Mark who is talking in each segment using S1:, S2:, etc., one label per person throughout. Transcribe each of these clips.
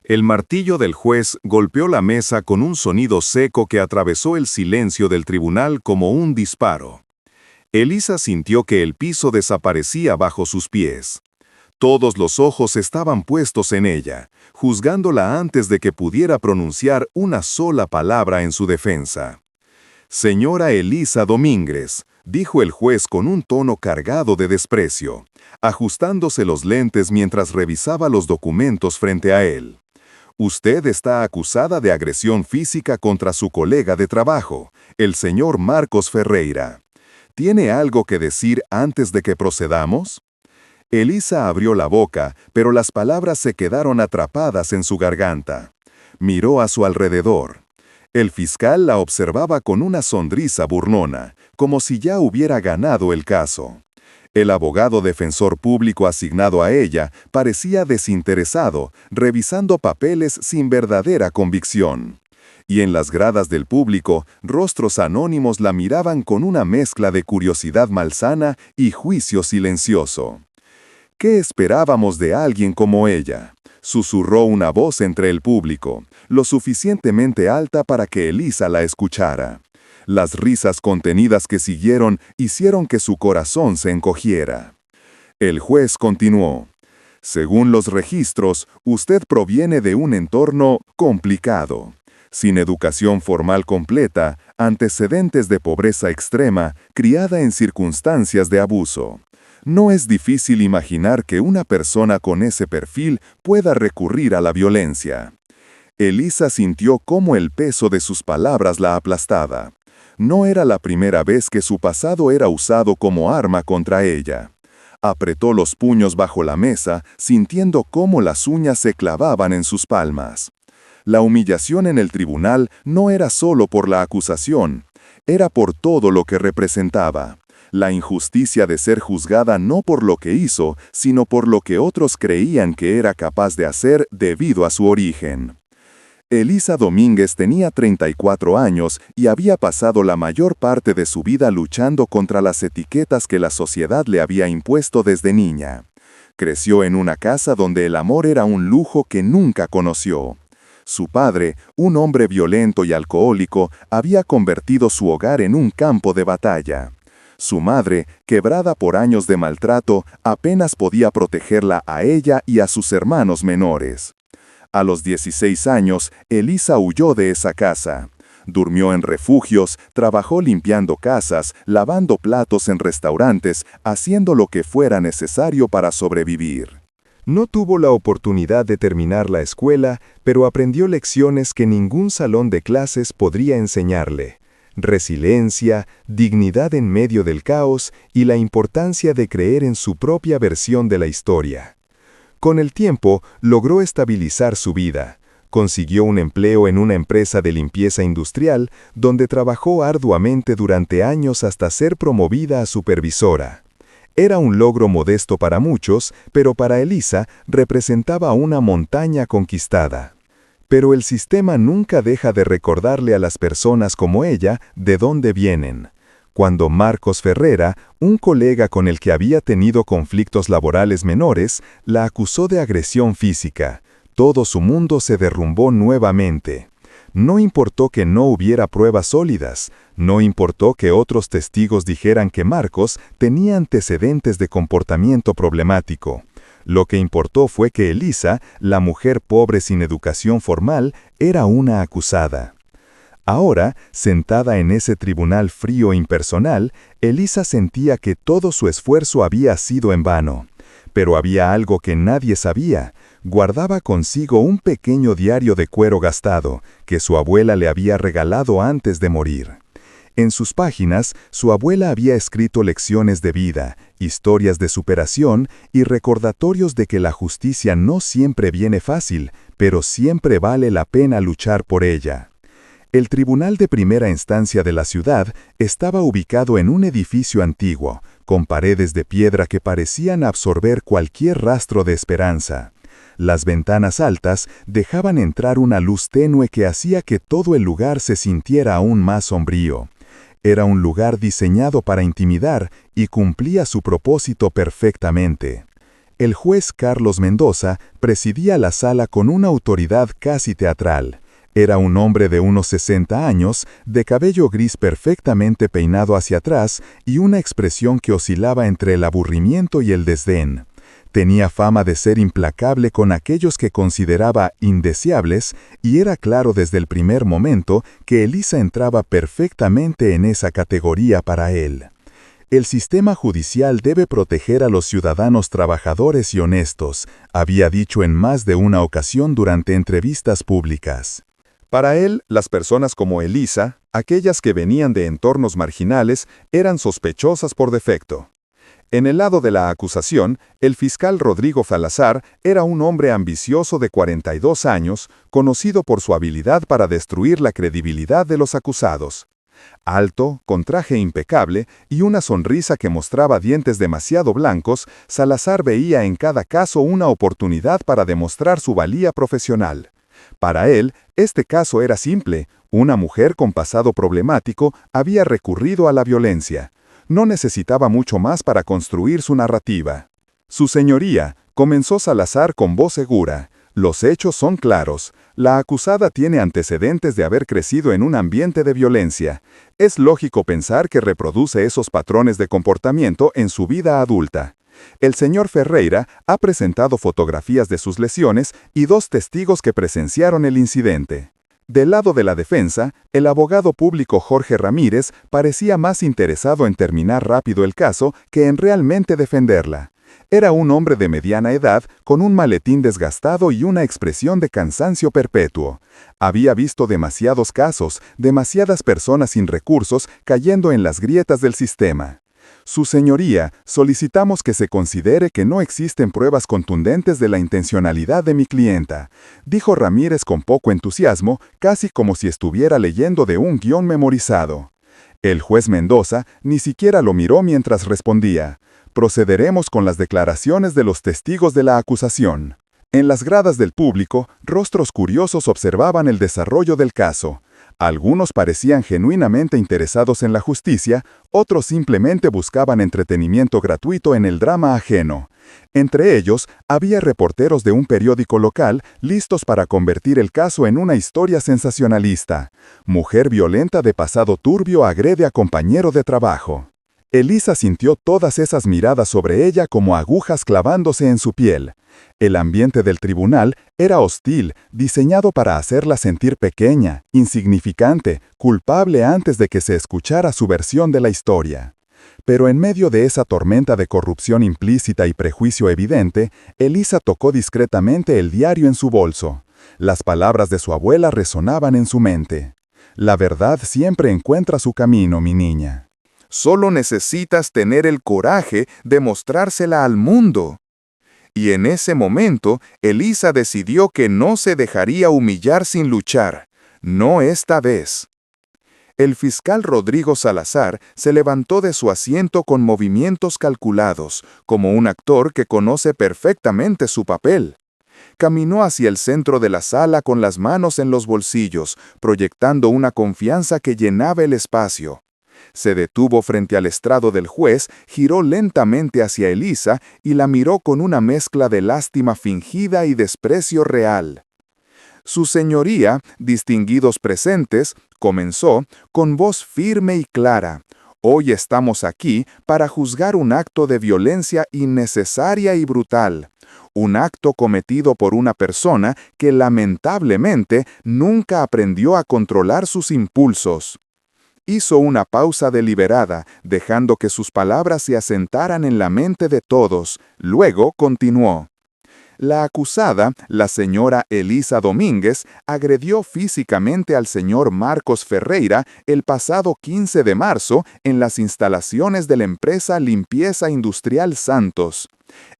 S1: El martillo del juez golpeó la mesa con un sonido seco que atravesó el silencio del tribunal como un disparo. Elisa sintió que el piso desaparecía bajo sus pies. Todos los ojos estaban puestos en ella, juzgándola antes de que pudiera pronunciar una sola palabra en su defensa. «Señora Elisa Domínguez», dijo el juez con un tono cargado de desprecio, ajustándose los lentes mientras revisaba los documentos frente a él. «Usted está acusada de agresión física contra su colega de trabajo, el señor Marcos Ferreira. ¿Tiene algo que decir antes de que procedamos?» Elisa abrió la boca, pero las palabras se quedaron atrapadas en su garganta. Miró a su alrededor. El fiscal la observaba con una sonrisa burlona, como si ya hubiera ganado el caso. El abogado defensor público asignado a ella parecía desinteresado, revisando papeles sin verdadera convicción. Y en las gradas del público, rostros anónimos la miraban con una mezcla de curiosidad malsana y juicio silencioso. «¿Qué esperábamos de alguien como ella?», susurró una voz entre el público, lo suficientemente alta para que Elisa la escuchara. Las risas contenidas que siguieron hicieron que su corazón se encogiera. El juez continuó: «Según los registros, usted proviene de un entorno complicado. Sin educación formal completa, antecedentes de pobreza extrema, criada en circunstancias de abuso. No es difícil imaginar que una persona con ese perfil pueda recurrir a la violencia». Elisa sintió cómo el peso de sus palabras la aplastaba. No era la primera vez que su pasado era usado como arma contra ella. Apretó los puños bajo la mesa, sintiendo cómo las uñas se clavaban en sus palmas. La humillación en el tribunal no era solo por la acusación, era por todo lo que representaba. La injusticia de ser juzgada no por lo que hizo, sino por lo que otros creían que era capaz de hacer debido a su origen. Elisa Domínguez tenía 34 años y había pasado la mayor parte de su vida luchando contra las etiquetas que la sociedad le había impuesto desde niña. Creció en una casa donde el amor era un lujo que nunca conoció. Su padre, un hombre violento y alcohólico, había convertido su hogar en un campo de batalla. Su madre, quebrada por años de maltrato, apenas podía protegerla a ella y a sus hermanos menores. A los 16 años, Elisa huyó de esa casa. Durmió en refugios, trabajó limpiando casas, lavando platos en restaurantes, haciendo lo que fuera necesario para sobrevivir. No tuvo la oportunidad de terminar la escuela, pero aprendió lecciones que ningún salón de clases podría enseñarle: resiliencia, dignidad en medio del caos y la importancia de creer en su propia versión de la historia. Con el tiempo, logró estabilizar su vida. Consiguió un empleo en una empresa de limpieza industrial, donde trabajó arduamente durante años hasta ser promovida a supervisora. Era un logro modesto para muchos, pero para Elisa representaba una montaña conquistada. Pero el sistema nunca deja de recordarle a las personas como ella de dónde vienen. Cuando Marcos Ferreira, un colega con el que había tenido conflictos laborales menores, la acusó de agresión física, todo su mundo se derrumbó nuevamente. No importó que no hubiera pruebas sólidas, no importó que otros testigos dijeran que Marcos tenía antecedentes de comportamiento problemático. Lo que importó fue que Elisa, la mujer pobre sin educación formal, era una acusada. Ahora, sentada en ese tribunal frío e impersonal, Elisa sentía que todo su esfuerzo había sido en vano. Pero había algo que nadie sabía. Guardaba consigo un pequeño diario de cuero gastado, que su abuela le había regalado antes de morir. En sus páginas, su abuela había escrito lecciones de vida, historias de superación y recordatorios de que la justicia no siempre viene fácil, pero siempre vale la pena luchar por ella. El tribunal de primera instancia de la ciudad estaba ubicado en un edificio antiguo, con paredes de piedra que parecían absorber cualquier rastro de esperanza. Las ventanas altas dejaban entrar una luz tenue que hacía que todo el lugar se sintiera aún más sombrío. Era un lugar diseñado para intimidar y cumplía su propósito perfectamente.
S2: El juez Carlos Mendoza presidía la sala con una autoridad casi teatral. Era un hombre de unos 60 años, de cabello gris perfectamente peinado hacia atrás y una expresión que oscilaba entre el aburrimiento y el desdén. Tenía fama de ser implacable con aquellos que consideraba indeseables y era claro desde el primer momento que Elisa entraba perfectamente en esa categoría para él. El sistema judicial debe proteger a los ciudadanos trabajadores y honestos, había dicho en más de una ocasión durante entrevistas públicas.
S1: Para él, las personas como Elisa, aquellas que venían de entornos marginales, eran sospechosas por defecto. En el lado de la acusación, el fiscal Rodrigo Salazar era un hombre ambicioso de 42 años, conocido por su habilidad para destruir la credibilidad de los acusados. Alto, con traje impecable y una sonrisa que mostraba dientes demasiado blancos, Salazar veía en cada caso una oportunidad para demostrar su valía profesional. Para él, este caso era simple. Una mujer con pasado problemático había recurrido a la violencia. No necesitaba mucho más para construir su narrativa. Su señoría, comenzó Salazar con voz segura. Los hechos son claros. La acusada tiene antecedentes de haber crecido en un ambiente de violencia. Es lógico pensar que reproduce esos patrones de comportamiento en su vida adulta. El señor Ferreira ha presentado fotografías de sus lesiones y 2 testigos que presenciaron el incidente. Del lado de la defensa, el abogado público Jorge Ramírez parecía más interesado en terminar rápido el caso que en realmente defenderla. Era un hombre de mediana edad, con un maletín desgastado y una expresión de cansancio perpetuo. Había visto demasiados casos, demasiadas personas sin recursos cayendo en las grietas del sistema. Su señoría, solicitamos que se considere que no existen pruebas contundentes de la intencionalidad de mi clienta, dijo Ramírez con poco entusiasmo, casi como si estuviera leyendo de un guión memorizado. El juez Mendoza ni siquiera lo miró mientras respondía. Procederemos con las declaraciones de los testigos de la acusación. En las gradas del público, rostros curiosos observaban el desarrollo del caso. Algunos parecían genuinamente interesados en la justicia, otros simplemente buscaban entretenimiento gratuito en el drama ajeno. Entre ellos, había reporteros de un periódico local listos para convertir el caso en una historia sensacionalista. Mujer violenta de pasado turbio agrede a compañero de trabajo. Elisa sintió todas esas miradas sobre ella como agujas clavándose en su piel. El ambiente del tribunal era hostil, diseñado para hacerla sentir pequeña, insignificante, culpable antes de que se escuchara su versión de la historia. Pero en medio de esa tormenta de corrupción implícita y prejuicio evidente, Elisa tocó discretamente el diario en su bolso. Las palabras de su abuela resonaban en su mente. La verdad siempre encuentra su camino, mi niña. Solo necesitas tener el coraje de mostrársela al mundo. Y en ese momento, Elisa decidió que no se dejaría humillar sin luchar. No esta vez. El fiscal Rodrigo Salazar se levantó de su asiento con movimientos calculados, como un actor que conoce perfectamente su papel. Caminó hacia el centro de la sala con las manos en los bolsillos, proyectando una confianza que llenaba el espacio. Se detuvo frente al estrado del juez, giró lentamente hacia Elisa y la miró con una mezcla de lástima fingida y desprecio real. Su señoría, distinguidos presentes, comenzó con voz firme y clara. Hoy estamos aquí para juzgar un acto de violencia innecesaria y brutal. Un acto cometido por una persona que lamentablemente nunca aprendió a controlar sus impulsos. Hizo una pausa deliberada, dejando que sus palabras se asentaran en la mente de todos. Luego continuó. La acusada, la señora Elisa Domínguez, agredió físicamente al señor Marcos Ferreira el pasado 15 de marzo en las instalaciones de la empresa Limpieza Industrial Santos.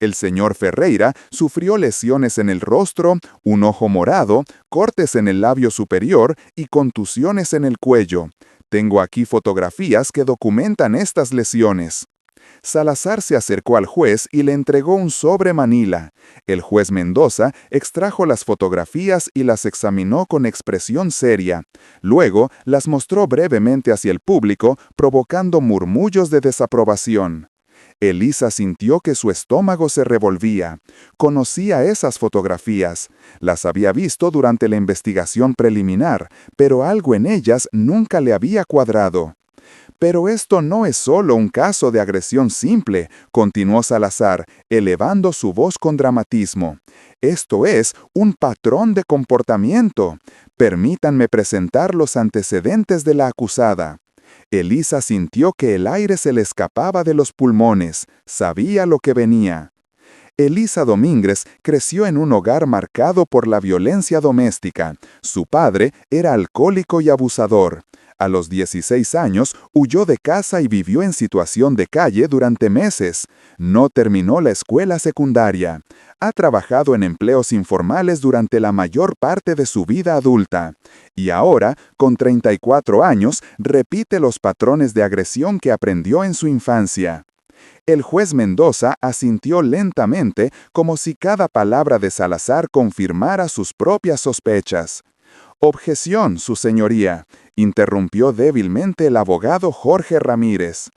S1: El señor Ferreira sufrió lesiones en el rostro, un ojo morado, cortes en el labio superior y contusiones en el cuello. Tengo aquí fotografías que documentan estas lesiones. Salazar se acercó al juez y le entregó un sobre manila. El juez Mendoza extrajo las fotografías y las examinó con expresión seria. Luego las mostró brevemente hacia el público, provocando murmullos de desaprobación.
S2: Elisa sintió que su estómago se revolvía. Conocía esas fotografías. Las había visto durante la investigación preliminar, pero algo en ellas nunca le había cuadrado. Pero esto no es solo un caso de agresión simple, continuó Salazar, elevando su voz con dramatismo. Esto es un patrón de comportamiento. Permítanme presentar los antecedentes de la acusada. Elisa sintió que el aire se le escapaba de los pulmones. Sabía lo que venía. Elisa Domínguez creció en un hogar marcado por la violencia doméstica. Su padre era alcohólico y abusador. A los 16 años huyó de casa y vivió en situación de calle durante meses. No terminó la escuela secundaria. Ha trabajado en empleos informales durante la mayor parte de su vida adulta. Y ahora, con 34 años, repite los patrones de agresión que aprendió en su infancia. El juez Mendoza asintió lentamente, como si cada palabra de Salazar confirmara sus propias sospechas. «Objeción, su señoría», interrumpió débilmente el abogado Jorge Ramírez.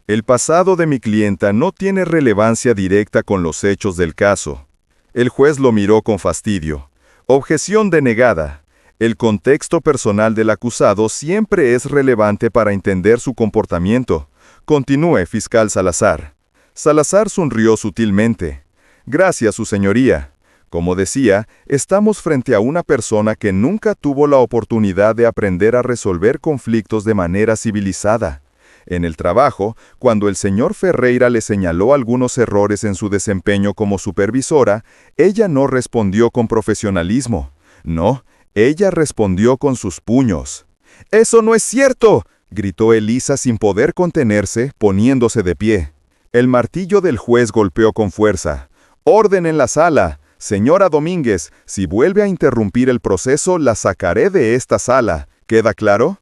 S1: El pasado de mi clienta no tiene relevancia directa con los hechos del caso. El juez lo miró con fastidio. Objeción denegada. El contexto personal del acusado siempre es relevante para entender su comportamiento. Continúe, fiscal Salazar. Salazar sonrió sutilmente. Gracias, su señoría. Como decía, estamos frente a una persona que nunca tuvo la oportunidad de aprender a resolver conflictos de manera civilizada. En el trabajo, cuando el señor Ferreira le señaló algunos errores en su desempeño como supervisora, ella no respondió con profesionalismo. No, ella respondió con sus puños. «¡Eso no es cierto!», gritó Elisa sin poder contenerse, poniéndose de pie. El martillo del juez golpeó con fuerza. «¡Orden en la sala! Señora Domínguez, si vuelve a interrumpir el proceso, la sacaré de esta sala. ¿Queda claro?».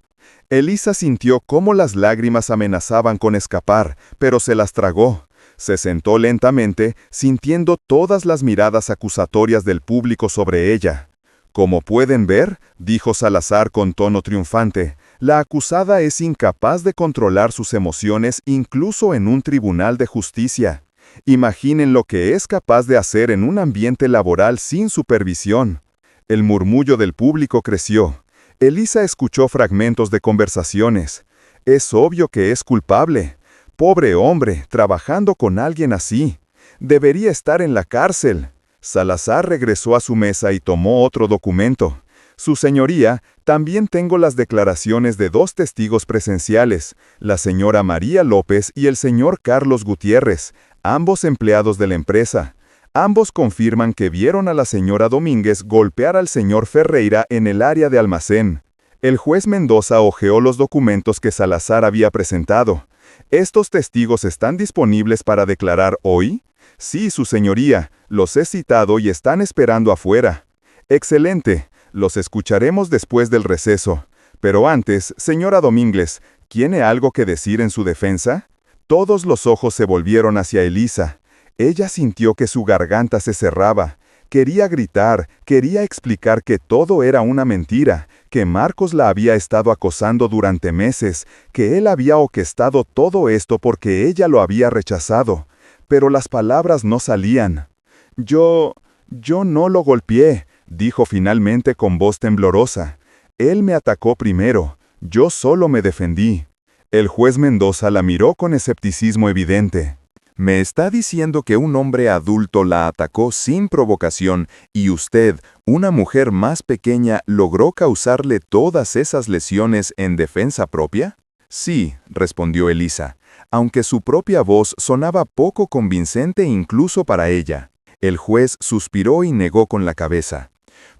S1: Elisa sintió cómo las lágrimas amenazaban con escapar, pero se las tragó. Se sentó lentamente, sintiendo todas las miradas acusatorias del público sobre ella. «Como pueden ver», dijo Salazar con tono triunfante, «la acusada es incapaz de controlar sus emociones incluso en un tribunal de justicia. Imaginen lo que es capaz de hacer en un ambiente laboral sin supervisión». El murmullo del público creció. Elisa escuchó fragmentos de conversaciones. «Es obvio que es culpable. Pobre hombre, trabajando con alguien así. Debería estar en la cárcel». Salazar regresó a su mesa y tomó otro documento. «Su señoría, también tengo las declaraciones de 2 testigos presenciales, la señora María López y el señor Carlos Gutiérrez, ambos empleados de la empresa. Ambos confirman que vieron a la señora Domínguez golpear al señor Ferreira en el área de almacén». El juez Mendoza hojeó los documentos que Salazar había presentado. «¿Estos testigos están disponibles para declarar hoy?». «Sí, su señoría, los he citado y están esperando afuera». «Excelente, los escucharemos después del receso. Pero antes, señora Domínguez, ¿tiene algo que decir en su defensa?». Todos los ojos se volvieron hacia Elisa. Ella sintió que su garganta se cerraba. Quería gritar, quería explicar que todo era una mentira, que Marcos la había estado acosando durante meses, que él había orquestado todo esto porque ella lo había rechazado. Pero las palabras no salían. Yo no lo golpeé», dijo finalmente con voz temblorosa. «Él me atacó primero. Yo solo me defendí». El juez Mendoza la miró con escepticismo evidente. «¿Me está diciendo que un hombre adulto la atacó sin provocación y usted, una mujer más pequeña, logró causarle todas esas lesiones en defensa propia?». «Sí», respondió Elisa, aunque su propia voz sonaba poco convincente incluso para ella. El juez suspiró y negó con la cabeza.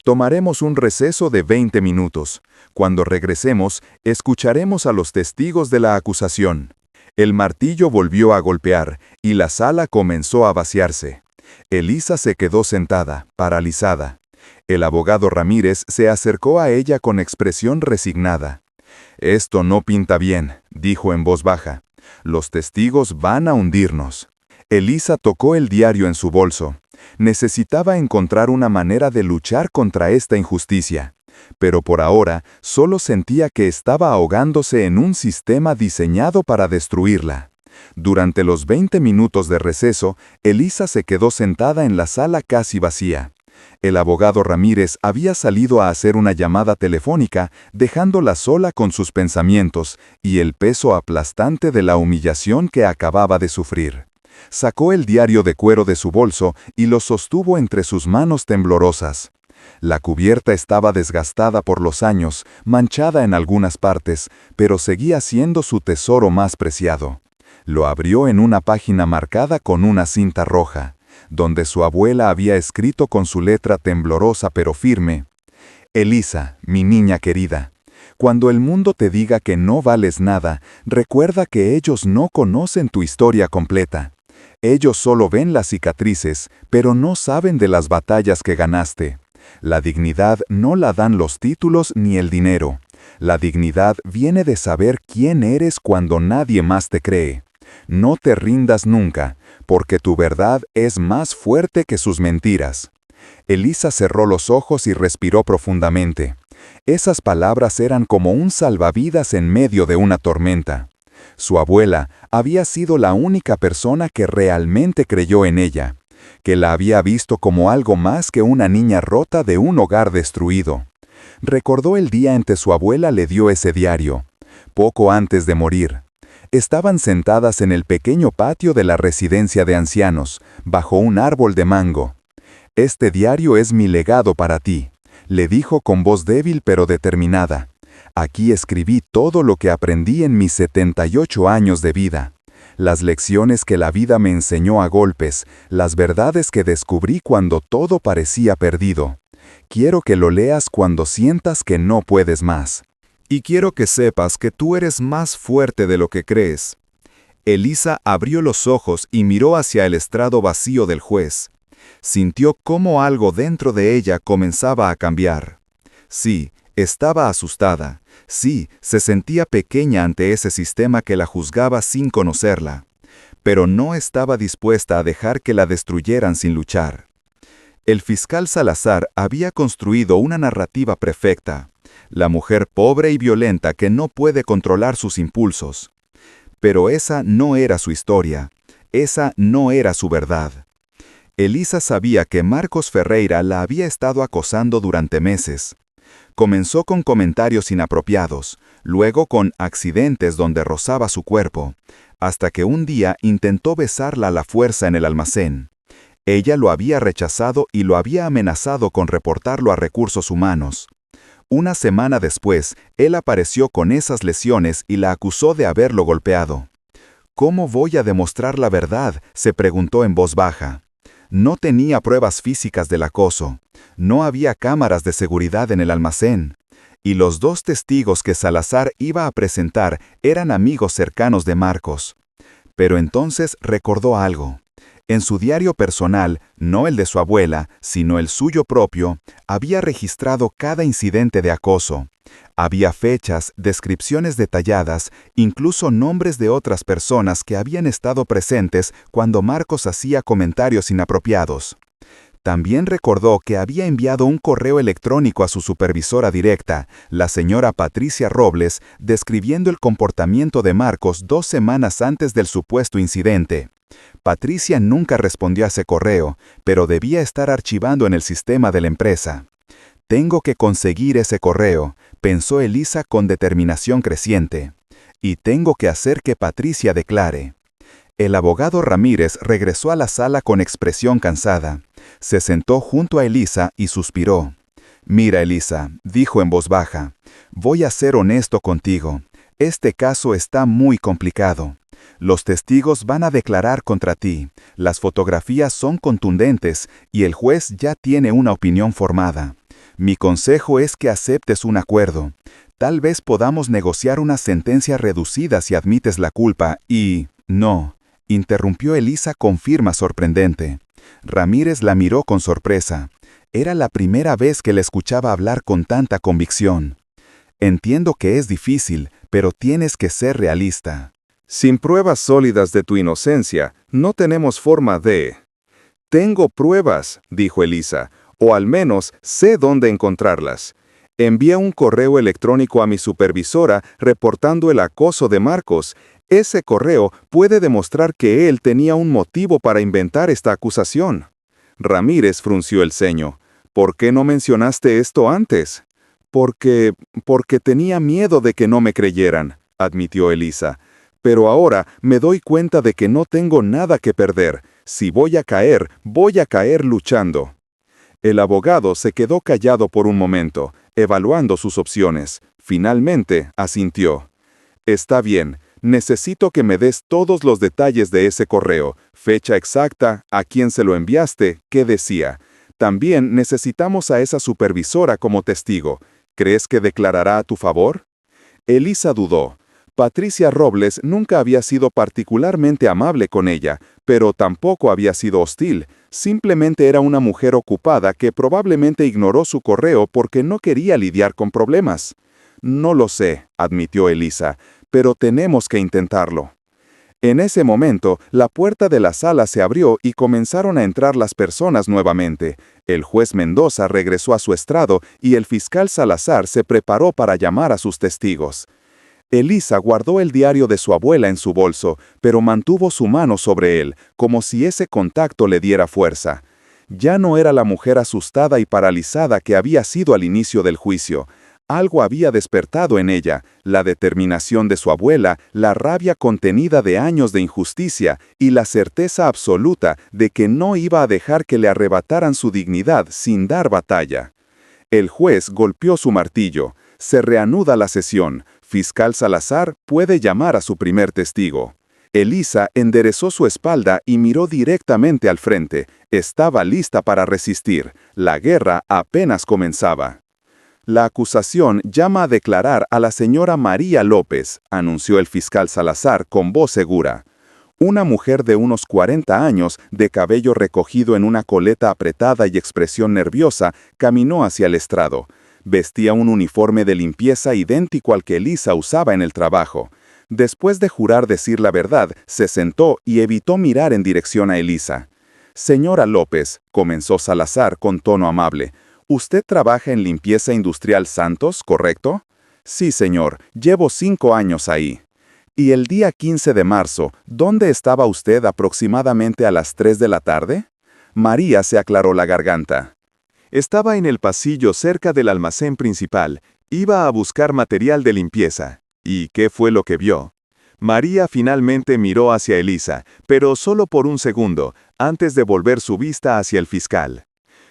S1: «Tomaremos un receso de 20 minutos. Cuando regresemos, escucharemos a los testigos de la acusación». El martillo volvió a golpear, y la sala comenzó a vaciarse. Elisa se quedó sentada, paralizada. El abogado Ramírez se acercó a ella con expresión resignada. «Esto no pinta bien», dijo en voz baja. «Los testigos van a hundirnos». Elisa tocó el diario en su bolso. Necesitaba encontrar una manera de luchar contra esta injusticia. Pero por ahora solo sentía que estaba ahogándose en un sistema diseñado para destruirla.
S2: Durante los 20 minutos de receso, Elisa se quedó sentada en la sala casi vacía. El abogado Ramírez había salido a hacer una llamada telefónica, dejándola sola con sus pensamientos y el peso aplastante de la humillación que acababa de sufrir. Sacó el diario de cuero de su bolso y lo sostuvo entre sus manos temblorosas. La cubierta estaba desgastada por los años, manchada en algunas partes, pero seguía siendo su tesoro más preciado. Lo abrió en una página marcada con una cinta roja, donde su abuela había escrito con su letra temblorosa pero firme: «Elisa, mi niña querida, cuando el mundo te diga que no vales nada, recuerda que ellos no conocen tu historia completa. Ellos solo ven las cicatrices, pero no saben de las batallas que ganaste. La dignidad no la dan los títulos ni el dinero. La dignidad viene de saber quién eres cuando nadie más te cree. No te rindas nunca, porque tu verdad es más fuerte que sus mentiras». Elisa cerró los ojos y respiró profundamente. Esas palabras eran como un salvavidas en medio de una tormenta. Su abuela había sido la única persona que realmente creyó en ella, que la había visto como algo más que una niña rota de un hogar destruido. Recordó el día en que su abuela le dio ese diario, poco antes de morir. Estaban sentadas en el pequeño patio de la residencia de ancianos, bajo un árbol de mango. «Este diario es mi legado para ti», le dijo con voz débil pero determinada. «Aquí escribí todo lo que aprendí en mis 78 años de vida. Las lecciones que la vida me enseñó a golpes, las verdades que descubrí cuando todo parecía perdido. Quiero que lo leas cuando sientas que no puedes más. Y quiero que sepas que tú eres más fuerte de lo que crees». Elisa abrió los ojos y miró hacia el estrado vacío del juez. Sintió cómo algo dentro de ella comenzaba a cambiar. Sí, estaba asustada. Sí, se sentía pequeña ante ese sistema que la juzgaba sin conocerla. Pero no estaba dispuesta a dejar que la destruyeran sin luchar. El fiscal Salazar había construido una narrativa perfecta. La mujer pobre y violenta que no puede controlar sus impulsos. Pero esa no era su historia. Esa no era su verdad. Elisa sabía que Marcos Ferreira la había estado acosando durante meses. Comenzó con comentarios inapropiados, luego con accidentes donde rozaba su cuerpo, hasta que un día intentó besarla a la fuerza en el almacén. Ella lo había rechazado y lo había amenazado con reportarlo a Recursos Humanos. Una semana después, él apareció con esas lesiones y la acusó de haberlo golpeado. «¿Cómo voy a demostrar la verdad?», se preguntó en voz baja. No tenía pruebas físicas del acoso. No había cámaras de seguridad en el almacén. Y los 2 testigos que Salazar iba a presentar eran amigos cercanos de Marcos. Pero entonces recordó algo. En su diario personal, no el de su abuela, sino el suyo propio, había registrado cada incidente de acoso. Había fechas, descripciones detalladas, incluso nombres de otras personas que habían estado presentes cuando Marcos hacía comentarios inapropiados. También recordó que había enviado un correo electrónico a su supervisora directa, la señora Patricia Robles, describiendo el comportamiento de Marcos 2 semanas antes del supuesto incidente. Patricia nunca respondió a ese correo, pero debía estar archivando en el sistema de la empresa. «Tengo que conseguir ese correo», pensó Elisa con determinación creciente. «Y tengo que hacer que Patricia declare». El abogado Ramírez regresó a la sala con expresión cansada. Se sentó junto a Elisa y suspiró. «Mira, Elisa», dijo en voz baja, «voy a ser honesto contigo. Este caso está muy complicado. Los testigos van a declarar contra ti, las fotografías son contundentes y el juez ya tiene una opinión formada. Mi consejo es que aceptes un acuerdo. Tal vez podamos negociar una sentencia reducida si admites la culpa y...» «No», interrumpió Elisa con firma sorprendente. Ramírez la miró con sorpresa. Era la primera vez que le escuchaba hablar con tanta convicción. «Entiendo que es difícil, pero tienes que ser realista. Sin pruebas sólidas de tu inocencia, no tenemos forma de...» «Tengo pruebas», dijo Elisa, «o al menos sé dónde encontrarlas.
S1: Envié un correo electrónico a mi supervisora reportando el acoso de Marcos. Ese correo puede demostrar que él tenía un motivo para inventar esta acusación. Ramírez frunció el ceño. ¿Por qué no mencionaste esto antes? Porque tenía miedo de que no me creyeran, admitió Elisa. Pero ahora me doy cuenta de que no tengo nada que perder. Si voy a caer luchando. El abogado se quedó callado por un momento, evaluando sus opciones. Finalmente, asintió. Está bien, necesito que me des todos los detalles de ese correo, fecha exacta, a quién se lo enviaste, qué decía. También necesitamos a esa supervisora como testigo. ¿Crees que declarará a tu favor? Elisa dudó. Patricia Robles nunca había sido particularmente amable con ella, pero tampoco había sido hostil. Simplemente era una mujer ocupada que probablemente ignoró su correo porque no quería lidiar con problemas. No lo sé, admitió Elisa, pero tenemos que intentarlo. En ese momento, la puerta de la sala se abrió y comenzaron a entrar las personas nuevamente. El juez Mendoza regresó a su estrado y el fiscal Salazar se preparó para llamar a sus testigos. Elisa guardó el diario de su abuela en su bolso, pero mantuvo su mano sobre él, como si ese contacto le diera fuerza. Ya no era la mujer asustada y paralizada que había sido al inicio del juicio. Algo había despertado en ella, la determinación de su abuela, la rabia contenida de años de injusticia y la certeza absoluta de que no iba a dejar que le arrebataran su dignidad sin dar batalla. El juez golpeó su martillo. Se reanuda la sesión. Fiscal Salazar puede llamar a su primer testigo. Elisa enderezó su espalda y miró directamente al frente. Estaba lista para resistir. La guerra apenas comenzaba. La acusación llama a declarar a la señora María López, anunció el fiscal Salazar con voz segura. Una mujer de unos 40 años, de cabello recogido en una coleta apretada y expresión nerviosa, caminó hacia el estrado. Vestía un uniforme de limpieza idéntico al que Elisa usaba en el trabajo. Después de jurar decir la verdad, se sentó y evitó mirar en dirección a Elisa. Señora López, comenzó Salazar con tono amable, ¿usted trabaja en Limpieza Industrial Santos, correcto? Sí, señor, llevo 5 años ahí. ¿Y el día 15 de marzo, dónde estaba usted aproximadamente a las 3 de la tarde? María se aclaró la garganta. Estaba en el pasillo cerca del almacén principal. Iba a buscar material de limpieza. ¿Y qué fue lo que vio? María finalmente miró hacia Elisa, pero solo por un segundo, antes de volver su vista hacia el fiscal.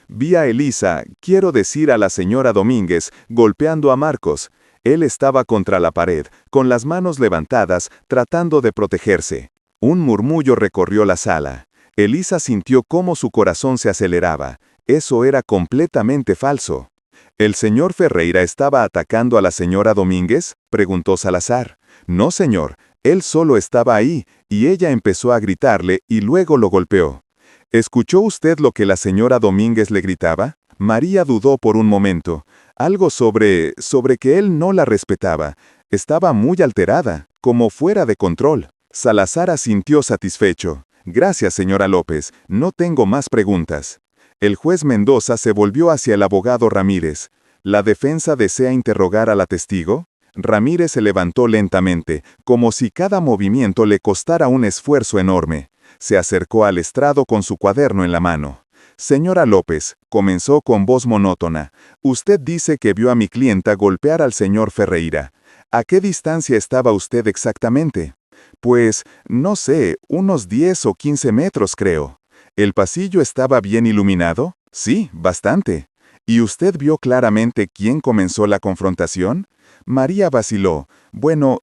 S1: Vi a Elisa, quiero decir a la señora Domínguez, golpeando a Marcos. Él estaba contra la pared, con las manos levantadas, tratando de protegerse. Un murmullo recorrió la sala. Elisa sintió cómo su corazón se aceleraba. Eso era completamente falso. ¿El señor Ferreira estaba atacando a la señora Domínguez?, preguntó Salazar. No, señor. Él solo estaba ahí, y ella empezó a gritarle y luego lo golpeó. ¿Escuchó usted lo que la señora Domínguez le gritaba? María dudó por un momento. Algo sobre que él no la respetaba. Estaba muy alterada, como fuera de control. Salazar asintió satisfecho. Gracias, señora López. No tengo más preguntas. El juez Mendoza se volvió hacia el abogado Ramírez. ¿La defensa desea interrogar a la testigo? Ramírez se levantó lentamente, como si cada movimiento le costara un esfuerzo enorme. Se acercó al estrado con su cuaderno en la mano. Señora López, comenzó con voz monótona, usted dice que vio a mi clienta golpear al señor Ferreira. ¿A qué distancia estaba usted exactamente? Pues, no sé, unos 10 o 15 metros creo. ¿El pasillo estaba bien iluminado? Sí, bastante. ¿Y usted vio claramente quién comenzó la confrontación? María vaciló. Bueno,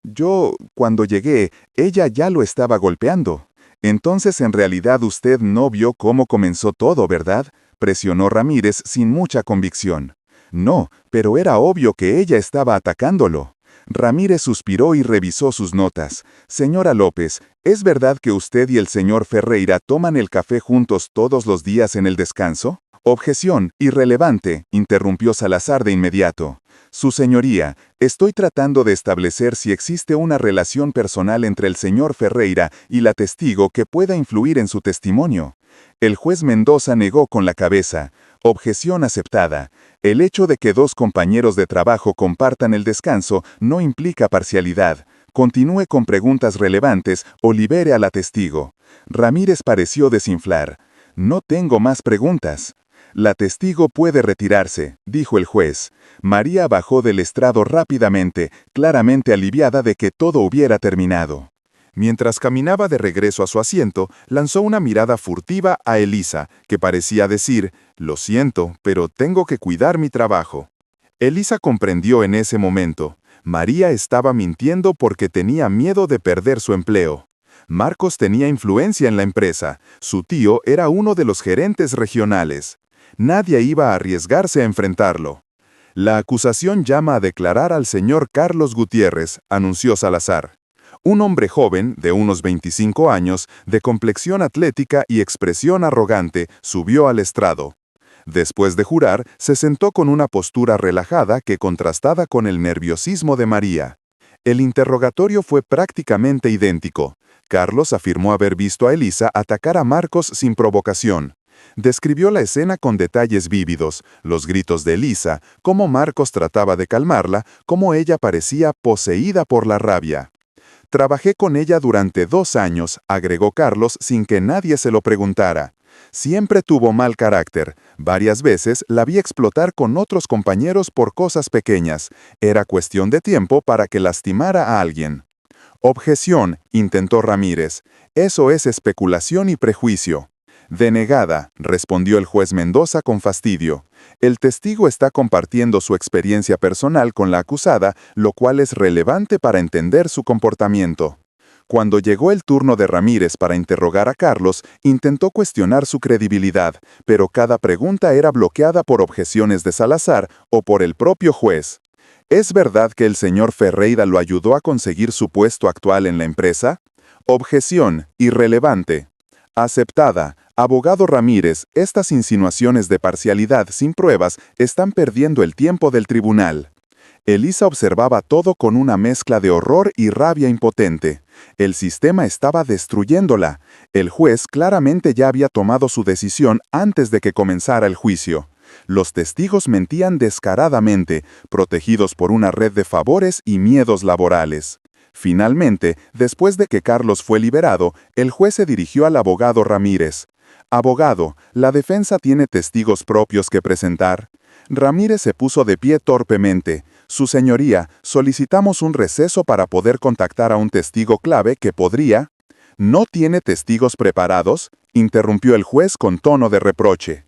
S1: cuando llegué, ella ya lo estaba golpeando. Entonces en realidad usted no vio cómo comenzó todo, ¿verdad? Presionó Ramírez sin mucha convicción. No, pero era obvio que ella estaba atacándolo. Ramírez suspiró y revisó sus notas. Señora López, ¿es verdad que usted y el señor Ferreira toman el café juntos todos los días en el descanso? Objeción, irrelevante, interrumpió Salazar de inmediato. Su señoría, estoy tratando de establecer si existe una relación personal entre el señor Ferreira y la testigo que pueda influir en su testimonio. El juez Mendoza negó con la cabeza.
S2: Objeción aceptada. El hecho de que dos compañeros de trabajo compartan el descanso no implica parcialidad. Continúe con preguntas relevantes o libere a la testigo. Ramírez pareció desinflar. No tengo más preguntas. La testigo puede retirarse, dijo el juez. María bajó del estrado rápidamente, claramente aliviada de que todo hubiera terminado.
S1: Mientras caminaba de regreso a su asiento, lanzó una mirada furtiva a Elisa, que parecía decir, «Lo siento, pero tengo que cuidar mi trabajo». Elisa comprendió en ese momento. María estaba mintiendo porque tenía miedo de perder su empleo. Marcos tenía influencia en la empresa. Su tío era uno de los gerentes regionales. Nadie iba a arriesgarse a enfrentarlo. «La acusación llama a declarar al señor Carlos Gutiérrez», anunció Salazar. Un hombre joven, de unos 25 años, de complexión atlética y expresión arrogante, subió al estrado. Después de jurar, se sentó con una postura relajada que contrastaba con el nerviosismo de María. El interrogatorio fue prácticamente idéntico. Carlos afirmó haber visto a Elisa atacar a Marcos sin provocación. Describió la escena con detalles vívidos, los gritos de Elisa, cómo Marcos trataba de calmarla, cómo ella parecía poseída por la rabia. «Trabajé con ella durante 2 años», agregó Carlos sin que nadie se lo preguntara. «Siempre tuvo mal carácter. Varias veces la vi explotar con otros compañeros por cosas pequeñas. Era cuestión de tiempo para que lastimara a alguien». «Objeción», intentó Ramírez. «Eso es especulación y prejuicio». «Denegada», respondió el juez Mendoza con fastidio. «El testigo está compartiendo su experiencia personal con la acusada, lo cual es relevante para entender su comportamiento». Cuando llegó el turno de Ramírez para interrogar a Carlos, intentó cuestionar su credibilidad, pero cada pregunta era bloqueada por objeciones de Salazar o por el propio juez. «¿Es verdad que el señor Ferreira lo ayudó a conseguir su puesto actual en la empresa?» «Objeción, irrelevante». «Aceptada. Abogado Ramírez, estas insinuaciones de parcialidad sin pruebas están perdiendo el tiempo del tribunal». Elisa observaba todo con una mezcla de horror y rabia impotente. El sistema estaba destruyéndola. El juez claramente ya había tomado su decisión antes de que comenzara el juicio. Los testigos mentían descaradamente, protegidos por una red de favores y miedos laborales. Finalmente, después de que Carlos fue liberado, el juez se dirigió al abogado Ramírez. «Abogado, la defensa tiene testigos propios que presentar». Ramírez se puso de pie torpemente. «Su señoría, solicitamos un receso para poder contactar a un testigo clave que podría». «¿No tiene testigos preparados?», interrumpió el juez con tono de reproche.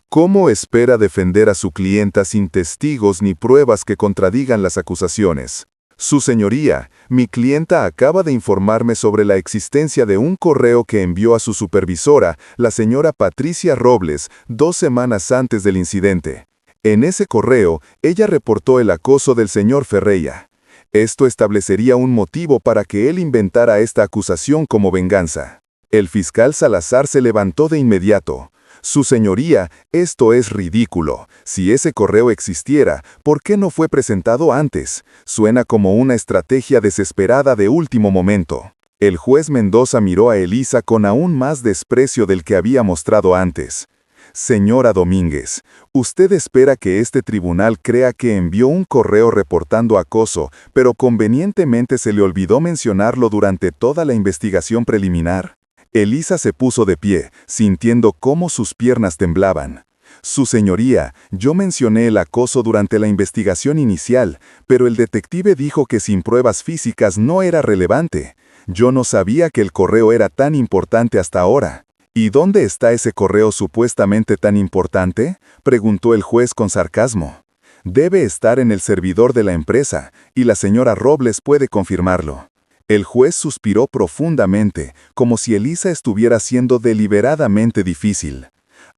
S1: «¿Cómo espera defender a su clienta sin testigos ni pruebas que contradigan las acusaciones? Su señoría, mi clienta acaba de informarme sobre la existencia de un correo que envió a su supervisora, la señora Patricia Robles, 2 semanas antes del incidente. En ese correo, ella reportó el acoso del señor Ferreira. Esto establecería un motivo para que él inventara esta acusación como venganza». El fiscal Salazar se levantó de inmediato. «Su señoría, esto es ridículo. Si ese correo existiera, ¿por qué no fue presentado antes? Suena como una estrategia desesperada de último momento». El juez Mendoza miró a Elisa con aún más desprecio del que había mostrado antes. «Señora Domínguez, usted espera que este tribunal crea que envió un correo reportando acoso, pero convenientemente se le olvidó mencionarlo durante toda la investigación preliminar». Elisa se puso de pie, sintiendo cómo sus piernas temblaban. «Su señoría, yo mencioné el acoso durante la investigación inicial, pero el detective dijo que sin pruebas físicas no era relevante. Yo no sabía que el correo era tan importante hasta ahora». «¿Y dónde está ese correo supuestamente tan importante?», preguntó el juez con sarcasmo. «Debe estar en el servidor de la empresa, y la señora Robles puede confirmarlo». El juez suspiró profundamente, como si Elisa estuviera siendo deliberadamente difícil.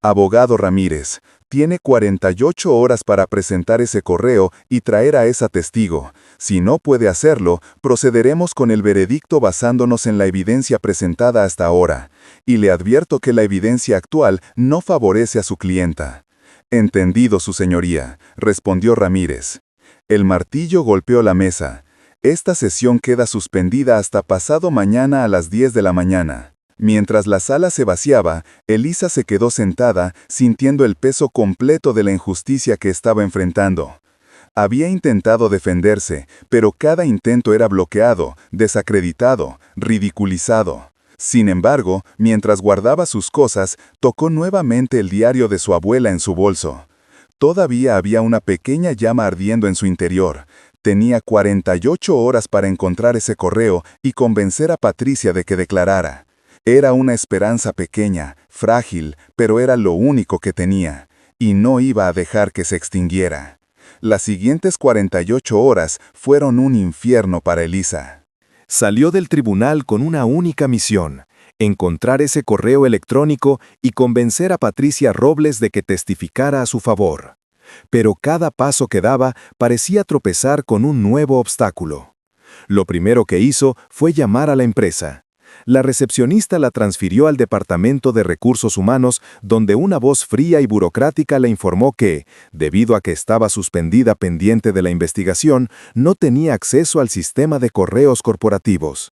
S1: «Abogado Ramírez, tiene 48 horas para presentar ese correo y traer a esa testigo. Si no puede hacerlo, procederemos con el veredicto basándonos en la evidencia presentada hasta ahora. Y le advierto que la evidencia actual no favorece a su clienta». «Entendido, su señoría», respondió Ramírez. El martillo golpeó la mesa. «Esta sesión queda suspendida hasta pasado mañana a las 10 de la mañana».
S2: Mientras la sala se vaciaba, Elisa se quedó sentada, sintiendo el peso completo de la injusticia que estaba enfrentando. Había intentado defenderse, pero cada intento era bloqueado, desacreditado, ridiculizado. Sin embargo, mientras guardaba sus cosas, tocó nuevamente el diario de su abuela en su bolso. Todavía había una pequeña llama ardiendo en su interior. Tenía 48 horas para encontrar ese correo y convencer a Patricia de que declarara. Era una esperanza pequeña, frágil, pero era lo único que tenía, y no iba a dejar que se extinguiera. Las siguientes 48 horas fueron un infierno para Elisa.
S1: Salió del tribunal con una única misión: encontrar ese correo electrónico y convencer a Patricia Robles de que testificara a su favor. Pero cada paso que daba parecía tropezar con un nuevo obstáculo. Lo primero que hizo fue llamar a la empresa. La recepcionista la transfirió al Departamento de Recursos Humanos, donde una voz fría y burocrática le informó que, debido a que estaba suspendida pendiente de la investigación, no tenía acceso al sistema de correos corporativos.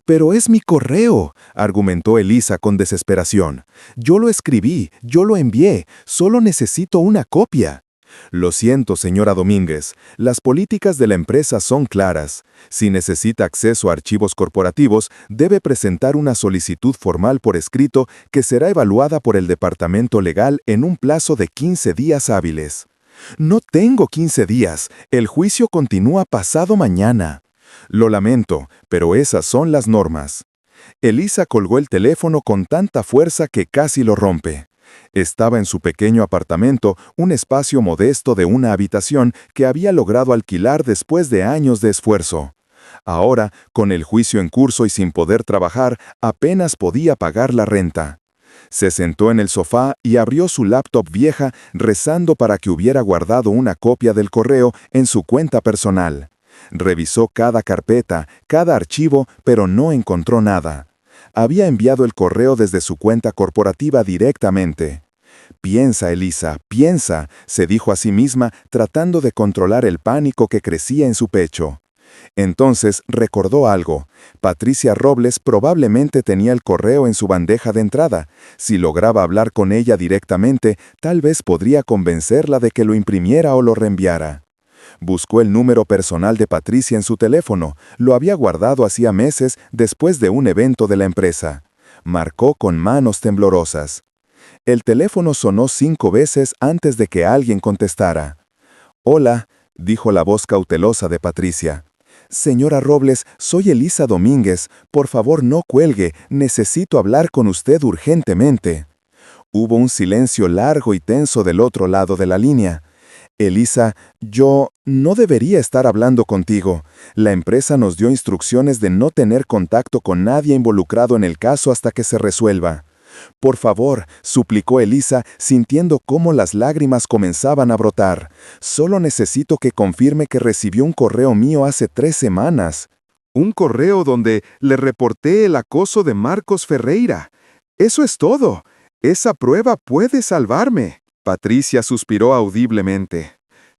S1: «Pero es mi correo», argumentó Elisa con desesperación. «Yo lo escribí, yo lo envié, solo necesito una copia». «Lo siento, señora Domínguez, las políticas de la empresa son claras. Si necesita acceso a archivos corporativos, debe presentar una solicitud formal por escrito que será evaluada por el departamento legal en un plazo de 15 días hábiles». «No tengo 15 días, el juicio continúa pasado mañana». «Lo lamento, pero esas son las normas». Elisa colgó el teléfono con tanta fuerza que casi lo rompe. Estaba en su pequeño apartamento, un espacio modesto de una habitación que había logrado alquilar después de años de esfuerzo. Ahora, con el juicio en curso y sin poder trabajar, apenas podía pagar la renta. Se sentó en el sofá y abrió su laptop vieja, rezando para que hubiera guardado una copia del correo en su cuenta personal. Revisó cada carpeta, cada archivo, pero no encontró nada. Había enviado el correo desde su cuenta corporativa directamente. «Piensa, Elisa, piensa», se dijo a sí misma, tratando de controlar el pánico que crecía en su pecho. Entonces recordó algo. Patricia Robles probablemente tenía el correo en su bandeja de entrada. Si lograba hablar con ella directamente, tal vez podría convencerla de que lo imprimiera o lo reenviara. Buscó el número personal de Patricia en su teléfono. Lo había guardado hacía meses después de un evento de la empresa. Marcó con manos temblorosas. El teléfono sonó 5 veces antes de que alguien contestara. «Hola», dijo la voz cautelosa de Patricia. «Señora Robles, soy Elisa Domínguez. Por favor, no cuelgue. Necesito hablar con usted urgentemente». Hubo un silencio largo y tenso del otro lado de la línea. «Elisa, yo no debería estar hablando contigo. La empresa nos dio instrucciones de no tener contacto con nadie involucrado en el caso hasta que se resuelva». «Por favor», suplicó Elisa, sintiendo cómo las lágrimas comenzaban a brotar. «Solo necesito que confirme que recibió un correo mío hace 3 semanas». «Un correo donde le reporté el acoso de Marcos Ferreira. Eso es todo. Esa prueba puede salvarme». Patricia suspiró audiblemente.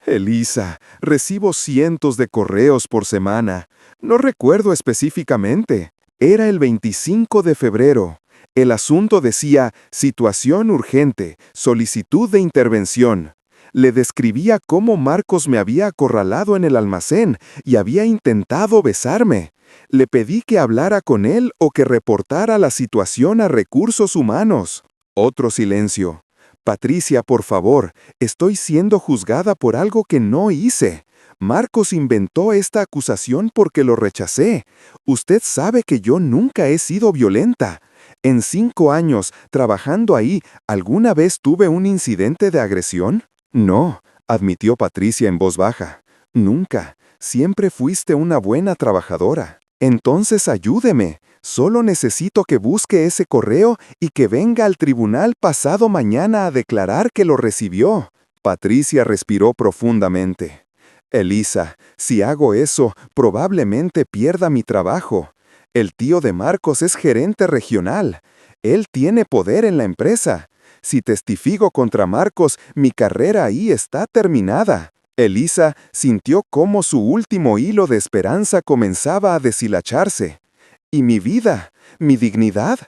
S1: «Elisa, recibo cientos de correos por semana. No recuerdo específicamente. Era el 25 de febrero. El asunto decía: situación urgente, solicitud de intervención. Le describía cómo Marcos me había acorralado en el almacén y había intentado besarme. Le pedí que hablara con él o que reportara la situación a Recursos Humanos». Otro silencio. «Patricia, por favor, estoy siendo juzgada por algo que no hice. Marcos inventó esta acusación porque lo rechacé. Usted sabe que yo nunca he sido violenta. En 5 años, trabajando ahí, ¿alguna vez tuve un incidente de agresión?» «No», admitió Patricia en voz baja. «Nunca. Siempre fuiste una buena trabajadora». «Entonces ayúdeme. Solo necesito que busque ese correo y que venga al tribunal pasado mañana a declarar que lo recibió». Patricia respiró profundamente. «Elisa, si hago eso, probablemente pierda mi trabajo. El tío de Marcos es gerente regional. Él tiene poder en la empresa. Si testifico contra Marcos, mi carrera ahí está terminada». Elisa sintió cómo su último hilo de esperanza comenzaba a deshilacharse.
S3: ¿Y mi vida? ¿Mi dignidad?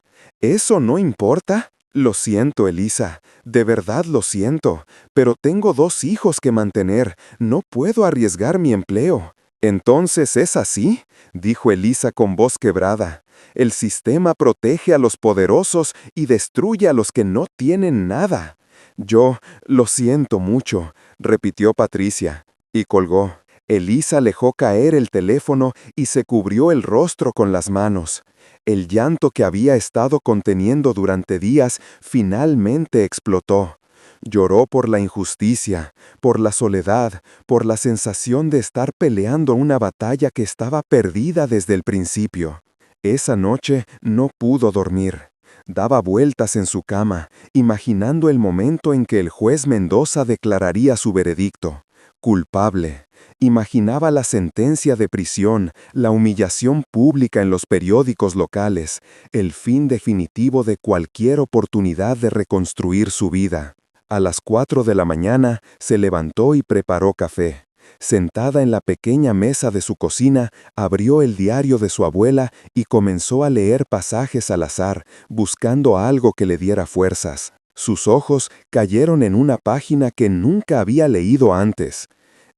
S3: ¿Eso no importa? Lo siento, Elisa, de verdad lo siento, pero tengo 2 hijos que mantener, no puedo arriesgar mi empleo. ¿Entonces es así?, dijo Elisa con voz quebrada. El sistema protege a los poderosos y destruye a los que no tienen nada. Yo lo siento mucho, repitió Patricia, y colgó. Elisa dejó caer el teléfono y se cubrió el rostro con las manos. El llanto que había estado conteniendo durante días finalmente explotó. Lloró por la injusticia, por la soledad, por la sensación de estar peleando una batalla que estaba perdida desde el principio. Esa noche no pudo dormir. Daba vueltas en su cama, imaginando el momento en que el juez Mendoza declararía su veredicto. Culpable. Imaginaba la sentencia de prisión, la humillación pública en los periódicos locales, el fin definitivo de cualquier oportunidad de reconstruir su vida. A las 4 de la mañana se levantó y preparó café. Sentada en la pequeña mesa de su cocina, abrió el diario de su abuela y comenzó a leer pasajes al azar, buscando algo que le diera fuerzas. Sus ojos cayeron en una página que nunca había leído antes.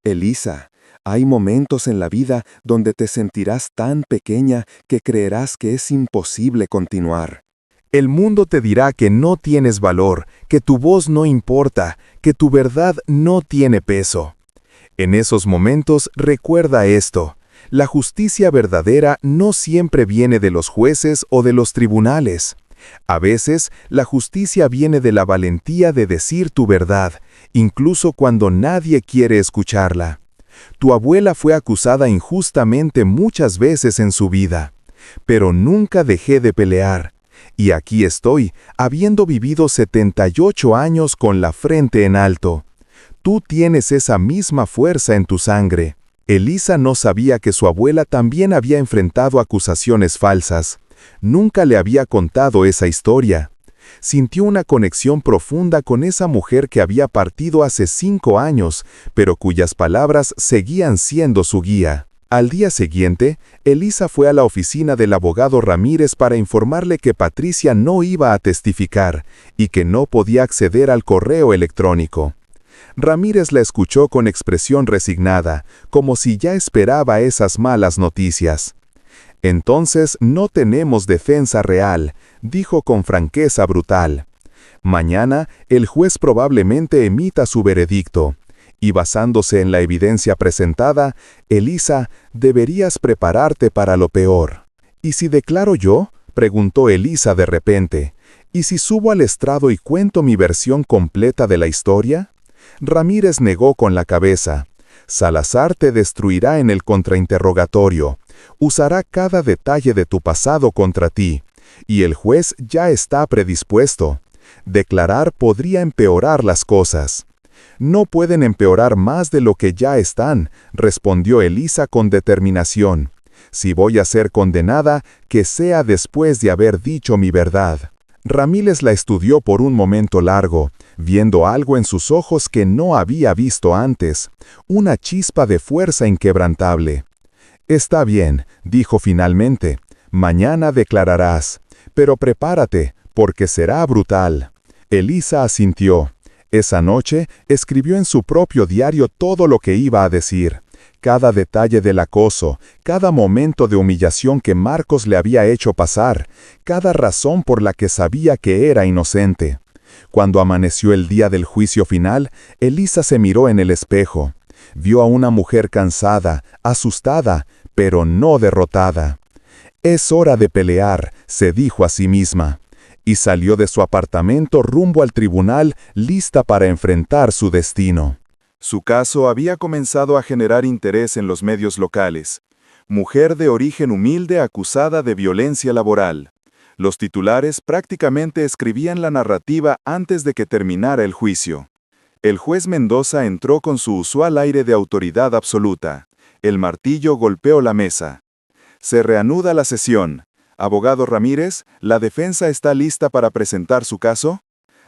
S3: Elisa, hay momentos en la vida donde te sentirás tan pequeña que creerás que es imposible continuar.
S2: El mundo te dirá que no tienes valor, que tu voz no importa, que tu verdad no tiene peso. En esos momentos recuerda esto: la justicia verdadera no siempre viene de los jueces o de los tribunales. A veces, la justicia viene de la valentía de decir tu verdad, incluso cuando nadie quiere escucharla. Tu abuela fue acusada injustamente muchas veces en su vida, pero nunca dejé de pelear. Y aquí estoy, habiendo vivido 78 años con la frente en alto. Tú tienes esa misma fuerza en tu sangre. Elisa no sabía que su abuela también había enfrentado acusaciones falsas. Nunca le había contado esa historia. Sintió una conexión profunda con esa mujer que había partido hace 5 años, pero cuyas palabras seguían siendo su guía. Al día siguiente, Elisa fue a la oficina del abogado Ramírez para informarle que Patricia no iba a testificar y que no podía acceder al correo electrónico. Ramírez la escuchó con expresión resignada, como si ya esperaba esas malas noticias. «Entonces no tenemos defensa real», dijo con franqueza brutal. «Mañana el juez probablemente emita su veredicto. Y basándose en la evidencia presentada, Elisa, deberías prepararte para lo peor». «¿Y si declaro yo?», preguntó Elisa de repente. «¿Y si subo al estrado y cuento mi versión completa de la historia?». Ramírez negó con la cabeza. «Salazar te destruirá en el contrainterrogatorio. Usará cada detalle de tu pasado contra ti. Y el juez ya está predispuesto. Declarar podría empeorar las cosas». «No pueden empeorar más de lo que ya están», respondió Elisa con determinación. «Si voy a ser condenada, que sea después de haber dicho mi verdad». Ramírez la estudió por un momento largo, viendo algo en sus ojos que no había visto antes, una chispa de fuerza inquebrantable. «Está bien», dijo finalmente, «mañana declararás, pero prepárate, porque será brutal». Elisa asintió. Esa noche escribió en su propio diario todo lo que iba a decir, cada detalle del acoso, cada momento de humillación que Marcos le había hecho pasar, cada razón por la que sabía que era inocente. Cuando amaneció el día del juicio final, Elisa se miró en el espejo. Vio a una mujer cansada, asustada, pero no derrotada. «Es hora de pelear», se dijo a sí misma. Y salió de su apartamento rumbo al tribunal, lista para enfrentar su destino.
S1: Su caso había comenzado a generar interés en los medios locales. Mujer de origen humilde acusada de violencia laboral. Los titulares prácticamente escribían la narrativa antes de que terminara el juicio. El juez Mendoza entró con su usual aire de autoridad absoluta. El martillo golpeó la mesa. Se reanuda la sesión. «Abogado Ramírez, ¿la defensa está lista para presentar su caso?».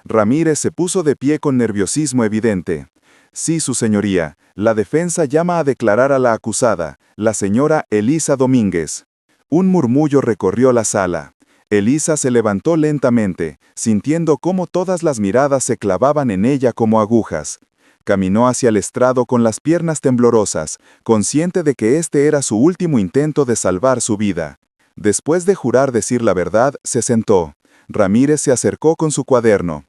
S1: Ramírez se puso de pie con nerviosismo evidente. «Sí, su señoría, la defensa llama a declarar a la acusada, la señora Elisa Domínguez».
S3: Un murmullo recorrió la sala. Elisa se levantó lentamente, sintiendo cómo todas las miradas se clavaban en ella como agujas. Caminó hacia el estrado con las piernas temblorosas, consciente de que este era su último intento de salvar su vida. Después de jurar decir la verdad, se sentó. Ramírez se acercó con su cuaderno.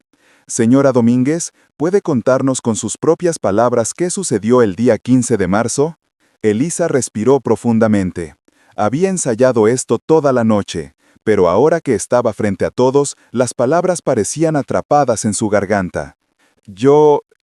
S3: «Señora Domínguez, ¿puede contarnos con sus propias palabras qué sucedió el día 15 de marzo?» Elisa respiró profundamente. Había ensayado esto toda la noche, pero ahora que estaba frente a todos, las palabras parecían atrapadas en su garganta.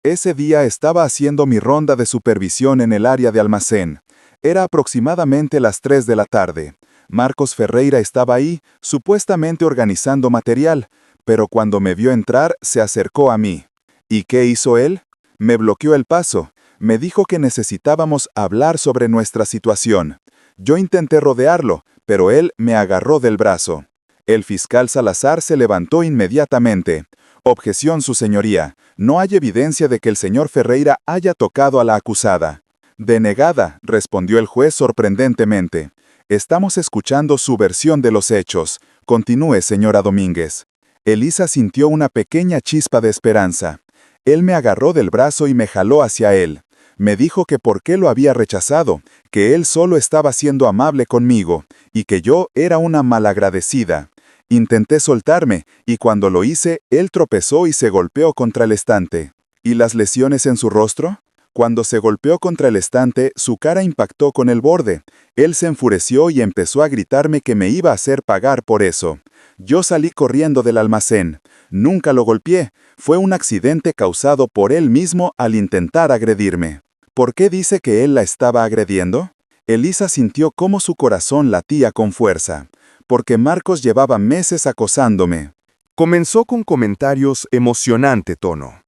S3: Ese día estaba haciendo mi ronda de supervisión en el área de almacén. Era aproximadamente las 3 de la tarde. Marcos Ferreira estaba ahí, supuestamente organizando material, pero cuando me vio entrar, se acercó a mí. ¿Y qué hizo él? Me bloqueó el paso. Me dijo que necesitábamos hablar sobre nuestra situación. Yo intenté rodearlo, pero él me agarró del brazo. El fiscal Salazar se levantó inmediatamente. «Objeción, su señoría. No hay evidencia de que el señor Ferreira haya tocado a la acusada». «Denegada», respondió el juez sorprendentemente. «Estamos escuchando su versión de los hechos. Continúe, señora Domínguez». Elisa sintió una pequeña chispa de esperanza. Él me agarró del brazo y me jaló hacia él. Me dijo que por qué lo había rechazado, que él solo estaba siendo amable conmigo, y que yo era una malagradecida. Intenté soltarme, y cuando lo hice, él tropezó y se golpeó contra el estante. ¿Y las lesiones en su rostro? Cuando se golpeó contra el estante, su cara impactó con el borde. Él se enfureció y empezó a gritarme que me iba a hacer pagar por eso. Yo salí corriendo del almacén. Nunca lo golpeé. Fue un accidente causado por él mismo al intentar agredirme. ¿Por qué dice que él la estaba agrediendo? Elisa sintió cómo su corazón latía con fuerza. Porque Marcos llevaba meses acosándome.
S4: Comenzó con comentarios emocionante tono.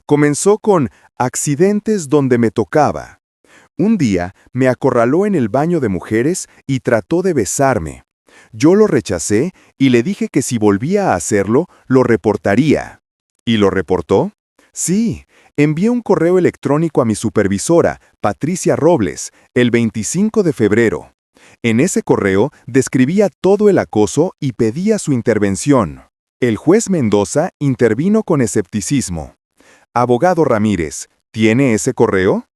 S4: Comenzó con accidentes donde me tocaba. Un día me acorraló en el baño de mujeres y trató de besarme. Yo lo rechacé y le dije que si volvía a hacerlo, lo reportaría. ¿Y lo reportó? Sí, envié un correo electrónico a mi supervisora, Patricia Robles, el 25 de febrero. En ese correo describía todo el acoso y pedía su intervención. El juez Mendoza intervino con escepticismo. «Abogado Ramírez, ¿tiene ese correo?»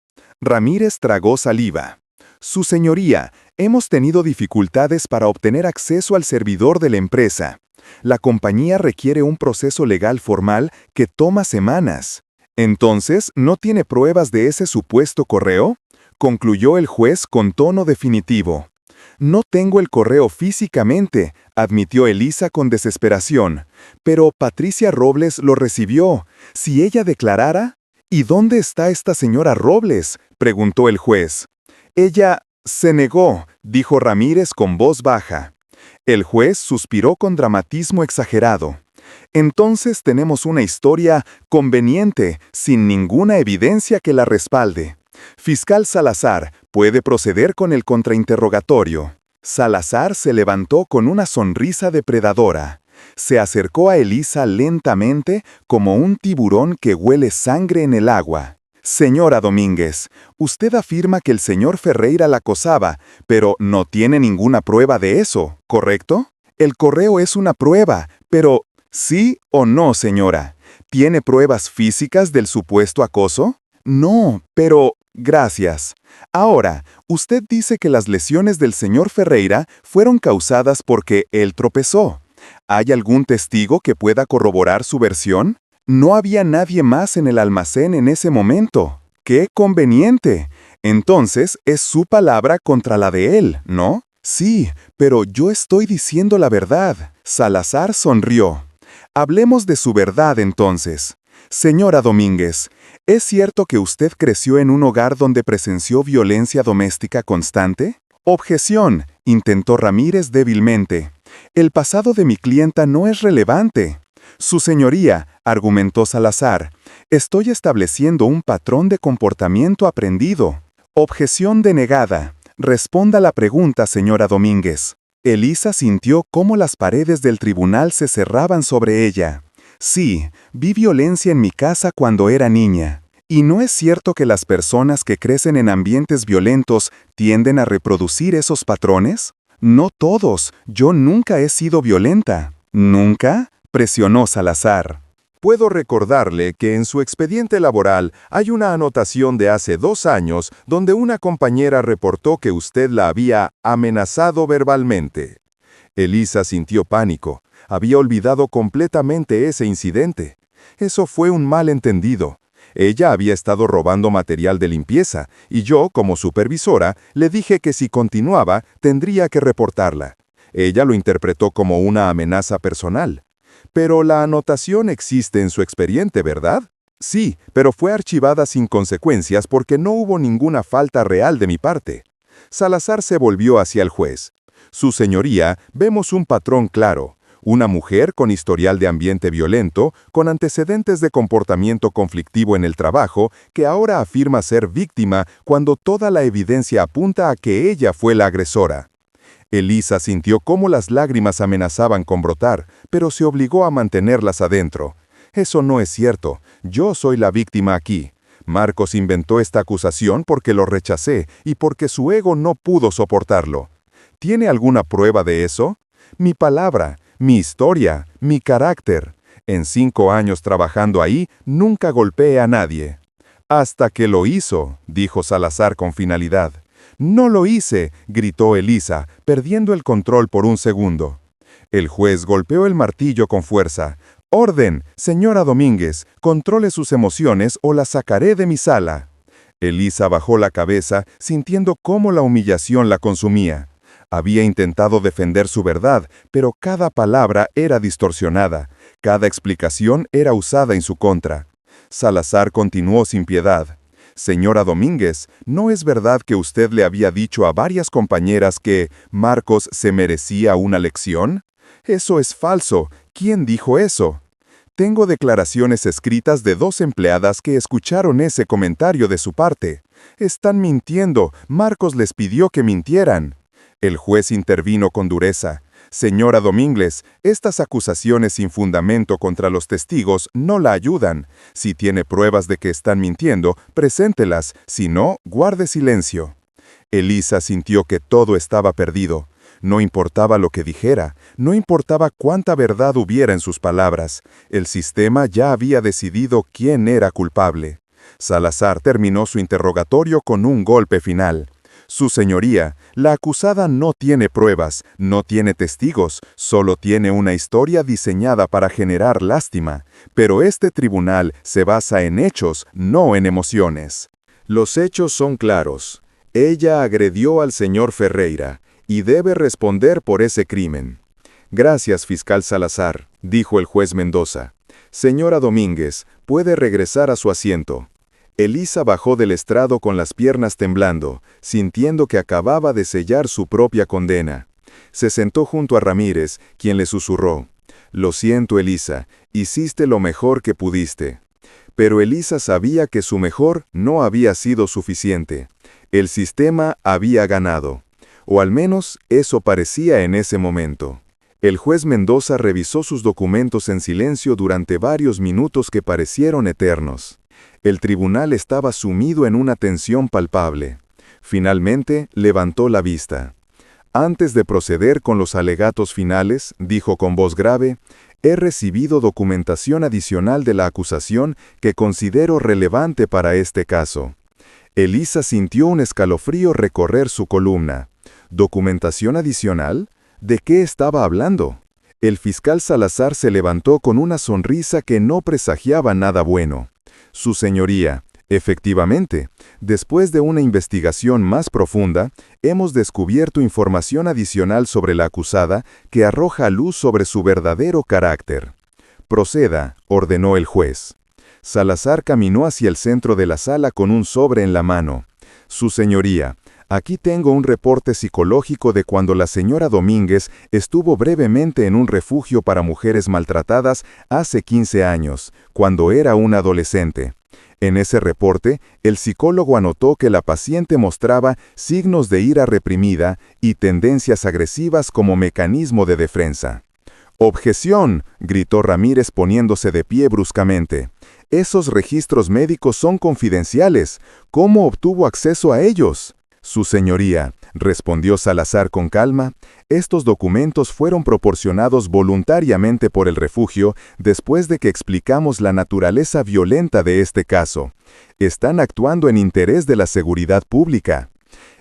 S4: Ramírez tragó saliva. «Su señoría, hemos tenido dificultades para obtener acceso al servidor de la empresa. La compañía requiere un proceso legal formal que toma semanas». «Entonces, ¿no tiene pruebas de ese supuesto correo?», concluyó el juez con tono definitivo. «No tengo el correo físicamente», admitió Elisa con desesperación. «Pero Patricia Robles lo recibió. Si ella declarara...» «¿Y dónde está esta señora Robles?», preguntó el juez. «Ella se negó», dijo Ramírez con voz baja. El juez suspiró con dramatismo exagerado. «Entonces tenemos una historia conveniente, sin ninguna evidencia que la respalde. Fiscal Salazar, puede proceder con el contrainterrogatorio». Salazar se levantó con una sonrisa depredadora. Se acercó a Elisa lentamente como un tiburón que huele sangre en el agua. «Señora Domínguez, usted afirma que el señor Ferreira la acosaba, pero no tiene ninguna prueba de eso, ¿correcto? El correo es una prueba, pero ¿sí o no, señora? ¿Tiene pruebas físicas del supuesto acoso? No, pero... Gracias. Ahora, usted dice que las lesiones del señor Ferreira fueron causadas porque él tropezó. ¿Hay algún testigo que pueda corroborar su versión? No había nadie más en el almacén en ese momento. ¡Qué conveniente! Entonces, es su palabra contra la de él, ¿no? Sí, pero yo estoy diciendo la verdad. Salazar sonrió. Hablemos de su verdad entonces. Señora Domínguez, ¿es cierto que usted creció en un hogar donde presenció violencia doméstica constante? Objeción, intentó Ramírez débilmente. El pasado de mi clienta no es relevante. Su señoría, argumentó Salazar, estoy estableciendo un patrón de comportamiento aprendido. Objeción denegada. Responda la pregunta, señora Domínguez. Elisa sintió cómo las paredes del tribunal se cerraban sobre ella. Sí, vi violencia en mi casa cuando era niña. ¿Y no es cierto que las personas que crecen en ambientes violentos tienden a reproducir esos patrones?
S2: No todos. Yo nunca he sido violenta. ¿Nunca? Presionó Salazar.
S1: Puedo recordarle que en su expediente laboral hay una anotación de hace 2 años donde una compañera reportó que usted la había amenazado verbalmente. Elisa sintió pánico. Había olvidado completamente ese incidente. Eso fue un malentendido. Ella había estado robando material de limpieza, y yo, como supervisora, le dije que si continuaba, tendría que reportarla. Ella lo interpretó como una amenaza personal. Pero la anotación existe en su expediente, ¿verdad? Sí, pero fue archivada sin consecuencias porque no hubo ninguna falta real de mi parte. Salazar se volvió hacia el juez. Su señoría, vemos un patrón claro. Una mujer con historial de ambiente violento, con antecedentes de comportamiento conflictivo en el trabajo, que ahora afirma ser víctima cuando toda la evidencia apunta a que ella fue la agresora. Elisa sintió cómo las lágrimas amenazaban con brotar, pero se obligó a mantenerlas adentro. Eso no es cierto. Yo soy la víctima aquí. Marcos inventó esta acusación porque lo rechacé y porque su ego no pudo soportarlo. ¿Tiene alguna prueba de eso? Mi palabra, mi historia, mi carácter. En 5 años trabajando ahí, nunca golpeé a nadie. Hasta que lo hizo, dijo Salazar con finalidad. «No lo hice», gritó Elisa, perdiendo el control por un segundo. El juez golpeó el martillo con fuerza. «Orden, señora Domínguez, controle sus emociones o la sacaré de mi sala». Elisa bajó la cabeza, sintiendo cómo la humillación la consumía. Había intentado defender su verdad, pero cada palabra era distorsionada. Cada explicación era usada en su contra. Salazar continuó sin piedad. «Señora Domínguez, ¿no es verdad que usted le había dicho a varias compañeras que Marcos se merecía una lección? Eso es falso. ¿Quién dijo eso?» «Tengo declaraciones escritas de 2 empleadas que escucharon ese comentario de su parte. Están mintiendo. Marcos les pidió que mintieran». El juez intervino con dureza. «Señora Domínguez, estas acusaciones sin fundamento contra los testigos no la ayudan. Si tiene pruebas de que están mintiendo, preséntelas. Si no, guarde silencio». Elisa sintió que todo estaba perdido. No importaba lo que dijera, no importaba cuánta verdad hubiera en sus palabras. El sistema ya había decidido quién era culpable. Salazar terminó su interrogatorio con un golpe final. «Su señoría, la acusada no tiene pruebas, no tiene testigos, solo tiene una historia diseñada para generar lástima. Pero este tribunal se basa en hechos, no en emociones. Los hechos son claros. Ella agredió al señor Ferreira y debe responder por ese crimen». «Gracias, fiscal Salazar», dijo el juez Mendoza. «Señora Domínguez, puede regresar a su asiento». Elisa bajó del estrado con las piernas temblando, sintiendo que acababa de sellar su propia condena. Se sentó junto a Ramírez, quien le susurró: «Lo siento, Elisa, hiciste lo mejor que pudiste». Pero Elisa sabía que su mejor no había sido suficiente. El sistema había ganado. O al menos eso parecía en ese momento. El juez Mendoza revisó sus documentos en silencio durante varios minutos que parecieron eternos. El tribunal estaba sumido en una tensión palpable. Finalmente, levantó la vista. «Antes de proceder con los alegatos finales», dijo con voz grave, «he recibido documentación adicional de la acusación que considero relevante para este caso». Elisa sintió un escalofrío recorrer su columna. ¿Documentación adicional? ¿De qué estaba hablando? El fiscal Salazar se levantó con una sonrisa que no presagiaba nada bueno. «Su señoría, efectivamente, después de una investigación más profunda, hemos descubierto información adicional sobre la acusada que arroja luz sobre su verdadero carácter». «Proceda», ordenó el juez. Salazar caminó hacia el centro de la sala con un sobre en la mano. «Su señoría, aquí tengo un reporte psicológico de cuando la señora Domínguez estuvo brevemente en un refugio para mujeres maltratadas hace 15 años, cuando era una adolescente. En ese reporte, el psicólogo anotó que la paciente mostraba signos de ira reprimida y tendencias agresivas como mecanismo de defensa». «¡Objeción!», gritó Ramírez poniéndose de pie bruscamente. «Esos registros médicos son confidenciales. ¿Cómo obtuvo acceso a ellos?». «Su señoría,
S2: respondió Salazar con calma. Estos documentos fueron proporcionados voluntariamente por el refugio después de que explicamos la naturaleza violenta de este caso. Están actuando en interés de la seguridad pública.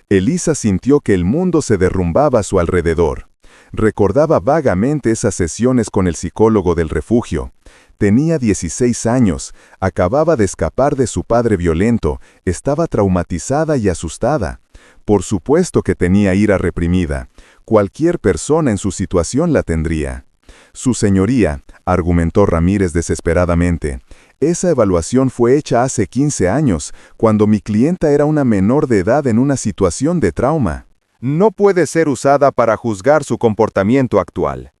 S2: Elisa sintió que el mundo se derrumbaba a su alrededor. Recordaba vagamente esas sesiones con el psicólogo del refugio. Tenía 16 años, acababa de escapar de su padre violento, estaba traumatizada y asustada. Por supuesto que tenía ira reprimida. Cualquier persona en su situación la tendría. Su señoría, argumentó Ramírez desesperadamente, esa evaluación fue hecha hace 15 años, cuando mi clienta era una menor de edad en una situación de trauma.
S4: No puede ser usada para juzgar su comportamiento actual.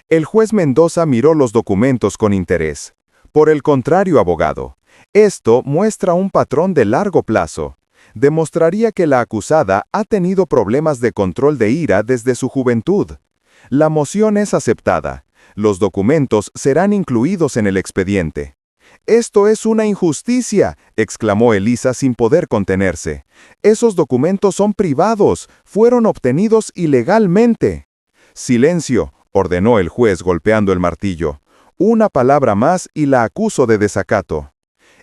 S4: El juez Mendoza miró los documentos con interés. Por el contrario, abogado, esto muestra un patrón de largo plazo. Demostraría que la acusada ha tenido problemas de control de ira desde su juventud. La moción es aceptada. Los documentos serán incluidos en el expediente. «Esto es una injusticia», exclamó Elisa sin poder contenerse. «Esos documentos son privados, fueron obtenidos ilegalmente». «Silencio», ordenó el juez golpeando el martillo. «Una palabra más y la acuso de desacato».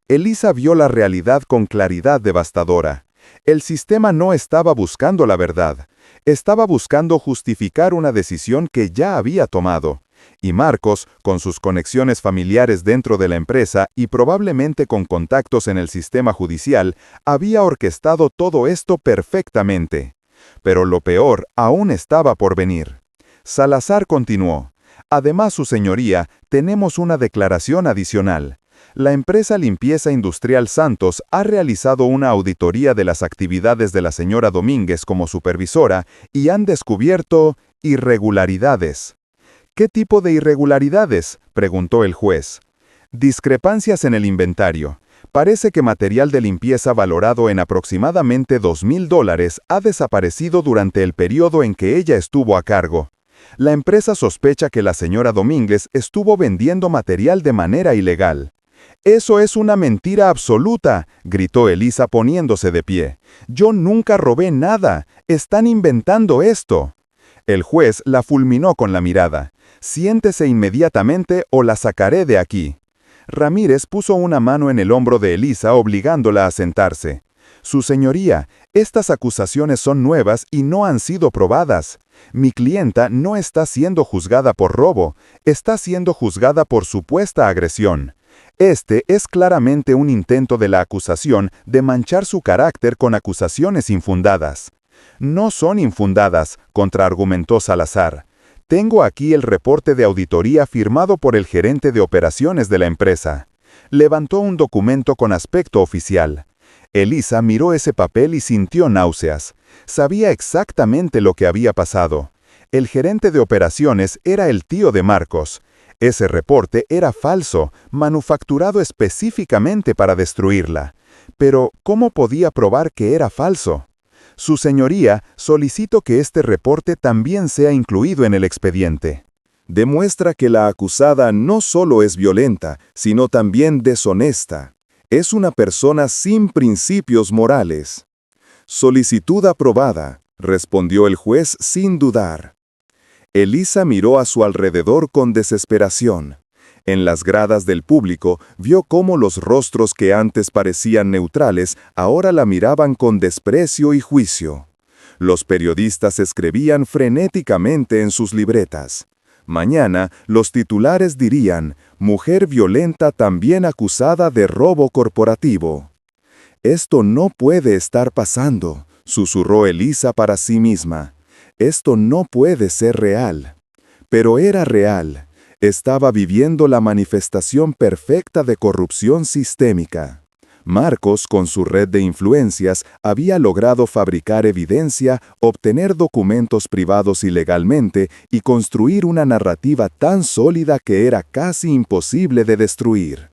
S4: Elisa vio la realidad con claridad devastadora. El sistema no estaba buscando la verdad. Estaba buscando justificar una decisión que ya había tomado. Y Marcos, con sus conexiones familiares dentro de la empresa y probablemente con contactos en el sistema judicial, había orquestado todo esto perfectamente. Pero lo peor aún estaba por venir. Salazar continuó. «Además, su señoría, tenemos una declaración adicional. La empresa Limpieza Industrial Santos ha realizado una auditoría de las actividades de la señora Domínguez como supervisora y han descubierto irregularidades». «¿Qué tipo de irregularidades?», preguntó el juez. «Discrepancias en el inventario. Parece que material de limpieza valorado en aproximadamente $2,000 ha desaparecido durante el periodo en que ella estuvo a cargo. La empresa sospecha que la señora Domínguez estuvo vendiendo material de manera ilegal». «Eso es una mentira absoluta», gritó Elisa poniéndose de pie. «Yo nunca robé nada. Están inventando esto». El juez la fulminó con la mirada. «Siéntese inmediatamente o la sacaré de aquí». Ramírez puso una mano en el hombro de Elisa obligándola a sentarse. «Su señoría, estas acusaciones son nuevas y no han sido probadas. Mi clienta no está siendo juzgada por robo, está siendo juzgada por supuesta agresión. Este es claramente un intento de la acusación de manchar su carácter con acusaciones infundadas». «No son infundadas», contraargumentó Salazar. «Tengo aquí el reporte de auditoría firmado por el gerente de operaciones de la empresa». Levantó un documento con aspecto oficial. Elisa miró ese papel y sintió náuseas. Sabía exactamente lo que había pasado. El gerente de operaciones era el tío de Marcos. Ese reporte era falso, manufacturado específicamente para destruirla. Pero, ¿cómo podía probar que era falso? «Su señoría, solicito que este reporte también sea incluido en el expediente».
S1: Demuestra que la acusada no solo es violenta, sino también deshonesta. Es una persona sin principios morales. «Solicitud aprobada», respondió el juez sin dudar. Elisa miró a su alrededor con desesperación. En las gradas del público vio cómo los rostros que antes parecían neutrales ahora la miraban con desprecio y juicio. Los periodistas escribían frenéticamente en sus libretas. Mañana los titulares dirían: «Mujer violenta también acusada de robo corporativo». «Esto no puede estar pasando», susurró Elisa para sí misma. «Esto no puede ser real». Pero era real. Estaba viviendo la manifestación perfecta de corrupción sistémica. Marcos, con su red de influencias, había logrado fabricar evidencia, obtener documentos privados ilegalmente y construir una narrativa tan sólida que era casi imposible de destruir.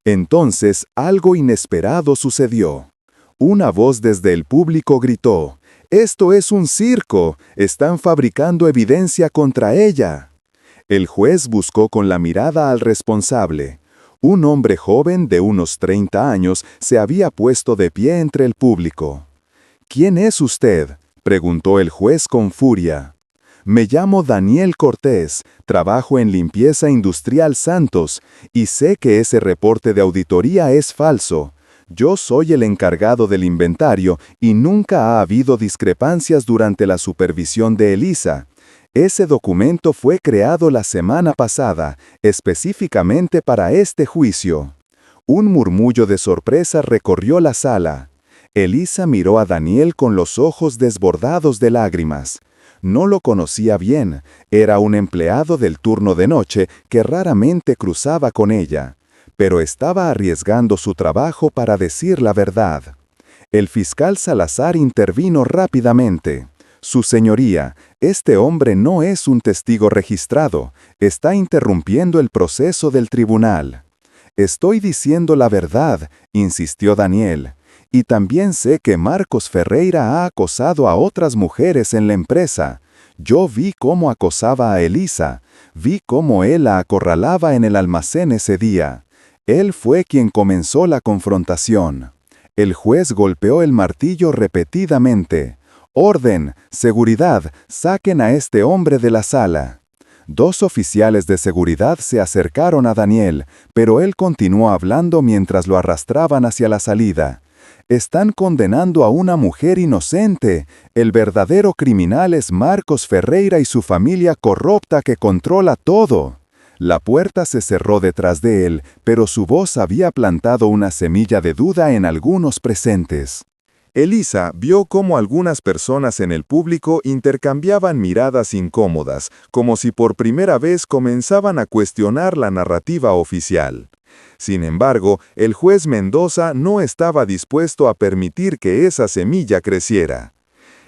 S1: Entonces, algo inesperado sucedió. Una voz desde el público gritó: «¡Esto es un circo! ¡Están fabricando evidencia contra ella!». El juez buscó con la mirada al responsable. Un hombre joven de unos 30 años se había puesto de pie entre el público. «¿Quién es usted?»,
S2: preguntó el juez con furia. Me llamo Daniel Cortés, trabajo en Limpieza Industrial Santos, y sé que ese reporte de auditoría es falso. Yo soy el encargado del inventario y nunca ha habido discrepancias durante la supervisión de Elisa. Ese documento fue creado la semana pasada, específicamente para este juicio. Un murmullo de sorpresa recorrió la sala. Elisa miró a Daniel con los ojos desbordados de lágrimas. No lo conocía bien, era un empleado del turno de noche que raramente cruzaba con ella, pero estaba arriesgando su trabajo para decir la verdad. El fiscal Salazar intervino rápidamente. Su señoría, este hombre no es un testigo registrado, está interrumpiendo el proceso del tribunal. Estoy diciendo la verdad, insistió Daniel. Y también sé que Marcos Ferreira ha acosado a otras mujeres en la empresa. Yo vi cómo acosaba a Elisa, vi cómo él la acorralaba en el almacén ese día. Él fue quien comenzó la confrontación. El juez golpeó el martillo repetidamente. «Orden, seguridad, saquen a este hombre de la sala». 2 oficiales de seguridad se acercaron a Daniel, pero él continuó hablando mientras lo arrastraban hacia la salida. Están condenando a una mujer inocente. El verdadero criminal es Marcos Ferreira y su familia corrupta que controla todo. La puerta se cerró detrás de él, pero su voz había plantado una semilla de duda en algunos presentes.
S1: Elisa vio cómo algunas personas en el público intercambiaban miradas incómodas, como si por primera vez comenzaban a cuestionar la narrativa oficial. Sin embargo, el juez Mendoza no estaba dispuesto a permitir que esa semilla creciera.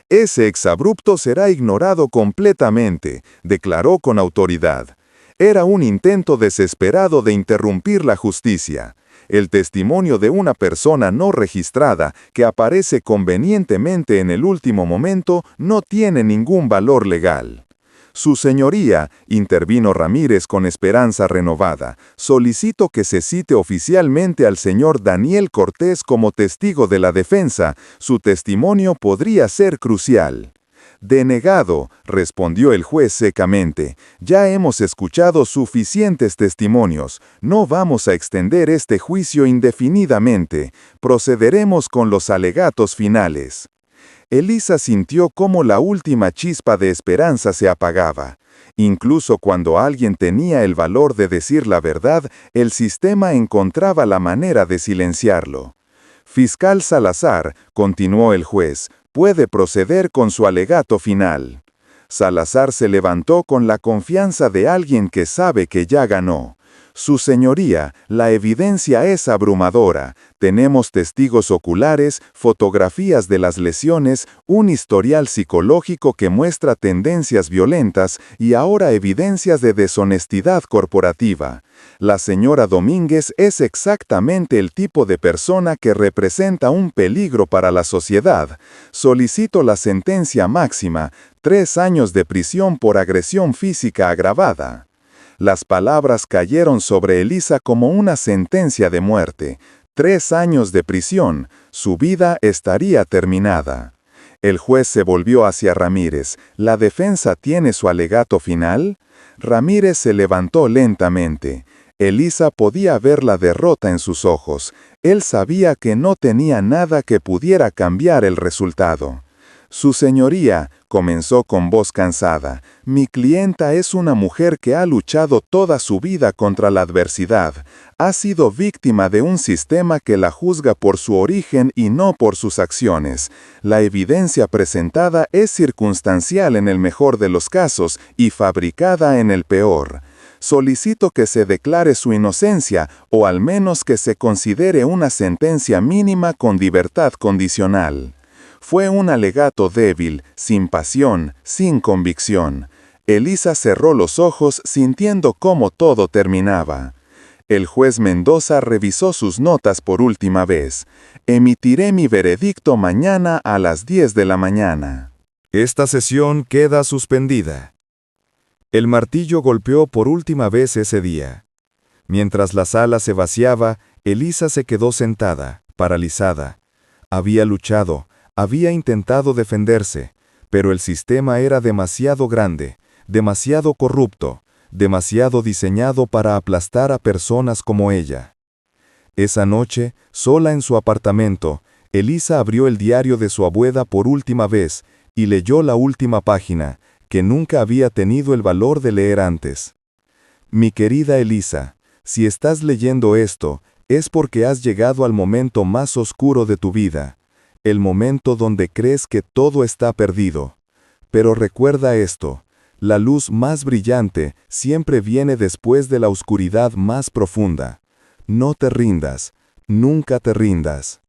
S1: «Ese exabrupto será ignorado completamente», declaró con autoridad. Era un intento desesperado de interrumpir la justicia. El testimonio de una persona no registrada que aparece convenientemente en el último momento no tiene ningún valor legal. «Su señoría», intervino Ramírez con esperanza renovada, «solicito que se cite oficialmente al señor Daniel Cortés como testigo de la defensa. Su testimonio podría ser crucial». «Denegado», respondió el juez secamente. «Ya hemos escuchado suficientes testimonios. No vamos a extender este juicio indefinidamente. Procederemos con los alegatos finales». Elisa sintió cómo la última chispa de esperanza se apagaba. Incluso cuando alguien tenía el valor de decir la verdad, el sistema encontraba la manera de silenciarlo. «Fiscal Salazar», continuó el juez, «puede proceder con su alegato final». Salazar se levantó con la confianza de alguien que sabe que ya ganó. «Su señoría, la evidencia es abrumadora. Tenemos testigos oculares, fotografías de las lesiones, un historial psicológico que muestra tendencias violentas y ahora evidencias de deshonestidad corporativa. La señora Domínguez es exactamente el tipo de persona que representa un peligro para la sociedad. Solicito la sentencia máxima, 3 años de prisión por agresión física agravada». Las palabras cayeron sobre Elisa como una sentencia de muerte. 3 años de prisión, su vida estaría terminada. El juez se volvió hacia Ramírez. ¿La defensa tiene su alegato final? Ramírez se levantó lentamente. Elisa podía ver la derrota en sus ojos. Él sabía que no tenía nada que pudiera cambiar el resultado. «Su señoría», comenzó con voz cansada, «mi clienta es una mujer que ha luchado toda su vida contra la adversidad. Ha sido víctima de un sistema que la juzga por su origen y no por sus acciones. La evidencia presentada es circunstancial en el mejor de los casos y fabricada en el peor. Solicito que se declare su inocencia o al menos que se considere una sentencia mínima con libertad condicional». Fue un alegato débil, sin pasión, sin convicción. Elisa cerró los ojos sintiendo cómo todo terminaba. El juez Mendoza revisó sus notas por última vez. «Emitiré mi veredicto mañana a las 10 de la mañana».
S4: Esta sesión queda suspendida. El martillo golpeó por última vez ese día. Mientras la sala se vaciaba, Elisa se quedó sentada, paralizada. Había luchado. Había intentado defenderse, Pero el sistema era demasiado grande, demasiado corrupto, demasiado diseñado para aplastar a personas como ella. Esa noche, sola en su apartamento, Elisa abrió el diario de su abuela por última vez y leyó la última página, que nunca había tenido el valor de leer antes. Mi querida Elisa, si estás leyendo esto, es porque has llegado al momento más oscuro de tu vida, el momento donde crees que todo está perdido. Pero recuerda esto, la luz más brillante siempre viene después de la oscuridad más profunda. No te rindas, nunca te rindas.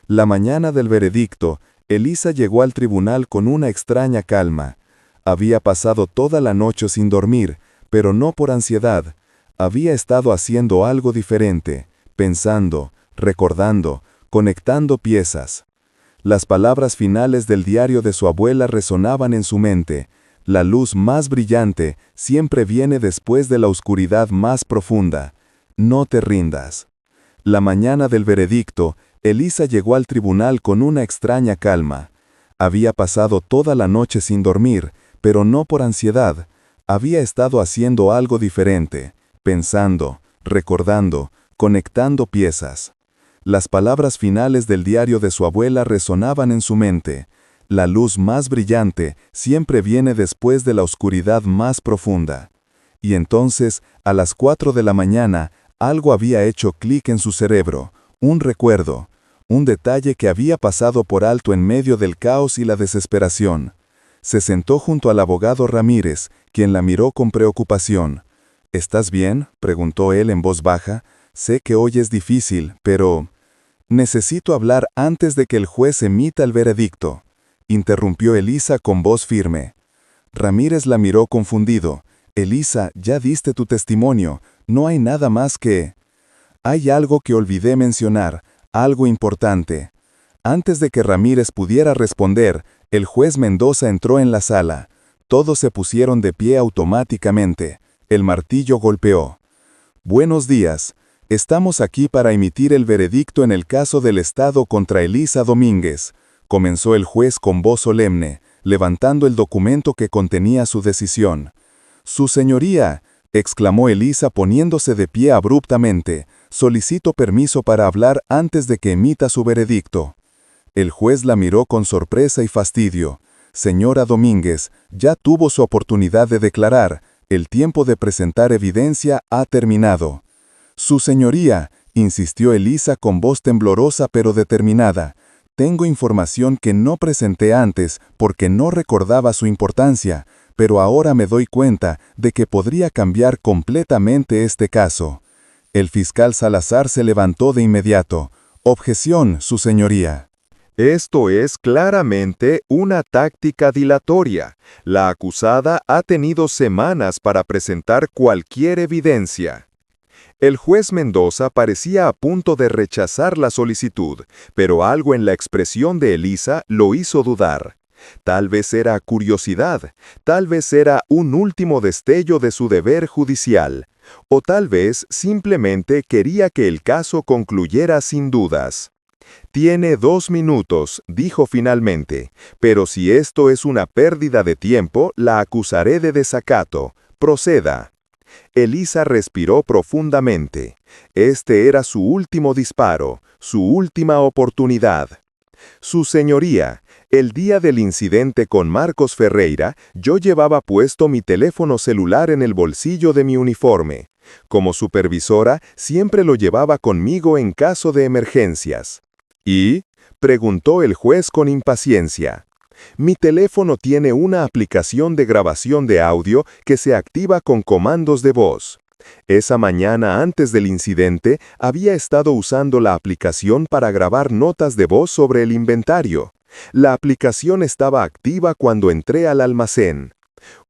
S4: La mañana del veredicto, Elisa llegó al tribunal con una extraña calma. Había pasado toda la noche sin dormir, pero no por ansiedad. Había estado haciendo algo diferente, pensando, recordando, conectando piezas. Las palabras finales del diario de su abuela resonaban en su mente. La luz más brillante siempre viene después de la oscuridad más profunda. No te rindas. La mañana del veredicto, Elisa llegó al tribunal con una extraña calma. Había pasado toda la noche sin dormir, pero no por ansiedad. Había estado haciendo algo diferente, pensando, recordando, conectando piezas. Las palabras finales del diario de su abuela resonaban en su mente. La luz más brillante siempre viene después de la oscuridad más profunda. Y entonces, a las 4 de la mañana, algo había hecho clic en su cerebro, un recuerdo, un detalle que había pasado por alto en medio del caos y la desesperación. Se sentó junto al abogado Ramírez, quien la miró con preocupación. ¿Estás bien?, preguntó él en voz baja. Sé que hoy es difícil, pero... Necesito hablar antes de que el juez emita el veredicto, interrumpió Elisa con voz firme. Ramírez la miró confundido. Elisa, ya diste tu testimonio, no hay nada más que... Hay algo que olvidé mencionar, algo importante. Antes de que Ramírez pudiera responder, el juez Mendoza entró en la sala. Todos se pusieron de pie automáticamente. El martillo golpeó. Buenos días. Estamos aquí para emitir el veredicto en el caso del Estado contra Elisa Domínguez, comenzó el juez con voz solemne, levantando el documento que contenía su decisión. Su señoría, exclamó Elisa poniéndose de pie abruptamente, solicito permiso para hablar antes de que emita su veredicto. El juez la miró con sorpresa y fastidio. Señora Domínguez, ya tuvo su oportunidad de declarar, el tiempo de presentar evidencia ha terminado. Su señoría, insistió Elisa con voz temblorosa pero determinada, tengo información que no presenté antes porque no recordaba su importancia, pero ahora me doy cuenta de que podría cambiar completamente este caso. El fiscal Salazar se levantó de inmediato. Objeción, su señoría.
S3: Esto es claramente una táctica dilatoria. La acusada ha tenido semanas para presentar cualquier evidencia. El juez Mendoza parecía a punto de rechazar la solicitud, pero algo en la expresión de Elisa lo hizo dudar. Tal vez era curiosidad, tal vez era un último destello de su deber judicial, o tal vez simplemente quería que el caso concluyera sin dudas. Tiene 2 minutos, dijo finalmente, pero si esto es una pérdida de tiempo, la acusaré de desacato. Proceda. Elisa respiró profundamente. Este era su último disparo, su última oportunidad. Su señoría, el día del incidente con Marcos Ferreira, yo llevaba puesto mi teléfono celular en el bolsillo de mi uniforme. Como supervisora, siempre lo llevaba conmigo en caso de emergencias. ¿Y? Preguntó el juez con impaciencia. Mi teléfono tiene una aplicación de grabación de audio que se activa con comandos de voz. Esa mañana antes del incidente, había estado usando la aplicación para grabar notas de voz sobre el inventario. La aplicación estaba activa cuando entré al almacén.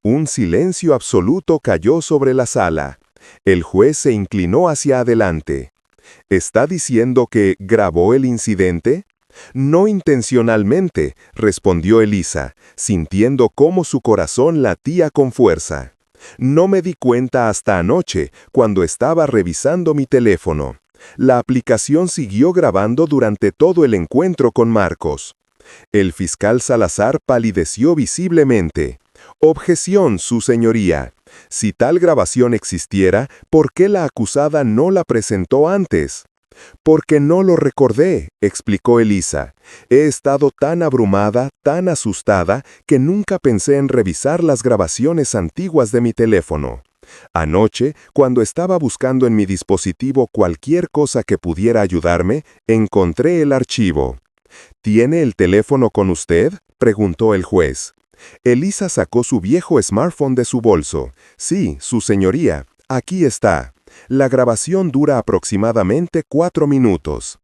S3: Un silencio absoluto cayó sobre la sala. El juez se inclinó hacia adelante. ¿Está diciendo que grabó el incidente? No intencionalmente, respondió Elisa, sintiendo cómo su corazón latía con fuerza. No me di cuenta hasta anoche, cuando estaba revisando mi teléfono. La aplicación siguió grabando durante todo el encuentro con Marcos. El fiscal Salazar palideció visiblemente. Objeción, su señoría. Si tal grabación existiera, ¿por qué la acusada no la presentó antes? Porque no lo recordé, explicó Elisa. He estado tan abrumada, tan asustada, que nunca pensé en revisar las grabaciones antiguas de mi teléfono. Anoche, cuando estaba buscando en mi dispositivo cualquier cosa que pudiera ayudarme, encontré el archivo. ¿Tiene el teléfono con usted?, preguntó el juez. Elisa sacó su viejo smartphone de su bolso. Sí, su señoría, aquí está. La grabación dura aproximadamente 4 minutos.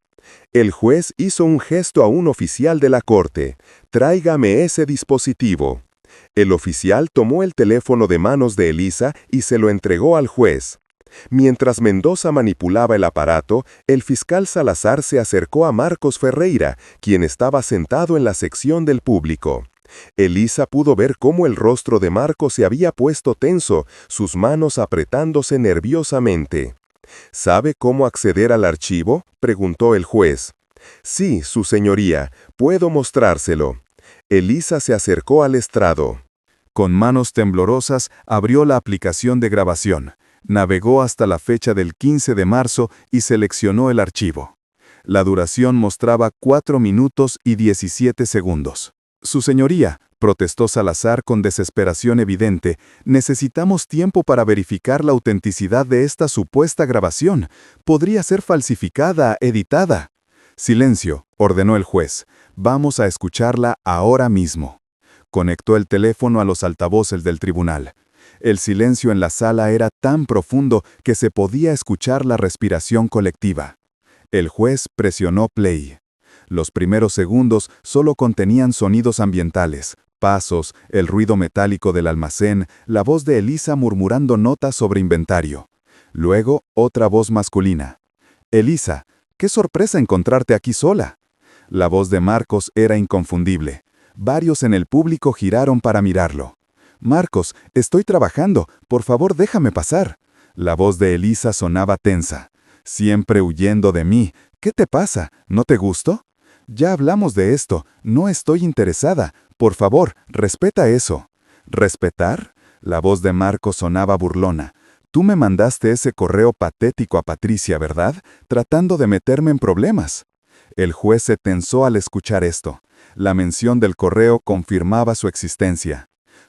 S3: El juez hizo un gesto a un oficial de la corte. Tráigame ese dispositivo. El oficial tomó el teléfono de manos de Elisa y se lo entregó al juez. Mientras Mendoza manipulaba el aparato, el fiscal Salazar se acercó a Marcos Ferreira, quien estaba sentado en la sección del público. Elisa pudo ver cómo el rostro de Marcos se había puesto tenso, sus manos apretándose nerviosamente. ¿Sabe cómo acceder al archivo?, preguntó el juez. Sí, su señoría, puedo mostrárselo. Elisa se acercó al estrado.
S1: Con manos temblorosas, abrió la aplicación de grabación. Navegó hasta la fecha del 15 de marzo y seleccionó el archivo. La duración mostraba 4 minutos y 17 segundos. Su señoría, protestó Salazar con desesperación evidente, necesitamos tiempo para verificar la autenticidad de esta supuesta grabación. Podría ser falsificada, editada. Silencio, ordenó el juez. Vamos a escucharla ahora mismo. Conectó el teléfono a los altavoces del tribunal. El silencio en la sala era tan profundo que se podía escuchar la respiración colectiva. El juez presionó play. Los primeros segundos solo contenían sonidos ambientales, pasos, el ruido metálico del almacén, la voz de Elisa murmurando notas sobre inventario. Luego, otra voz masculina. Elisa, qué sorpresa encontrarte aquí sola. La voz de Marcos era inconfundible. Varios en el público giraron para mirarlo. Marcos, estoy trabajando, por favor déjame pasar. La voz de Elisa sonaba tensa. Siempre huyendo de mí. ¿Qué te pasa? ¿No te gusto? Ya hablamos de esto, no estoy interesada. Por favor, respeta eso. ¿Respetar? La voz de Marcos sonaba burlona. Tú me mandaste ese correo patético a Patricia, ¿verdad? Tratando de meterme en problemas. El juez se tensó al escuchar esto. La mención del correo confirmaba su existencia.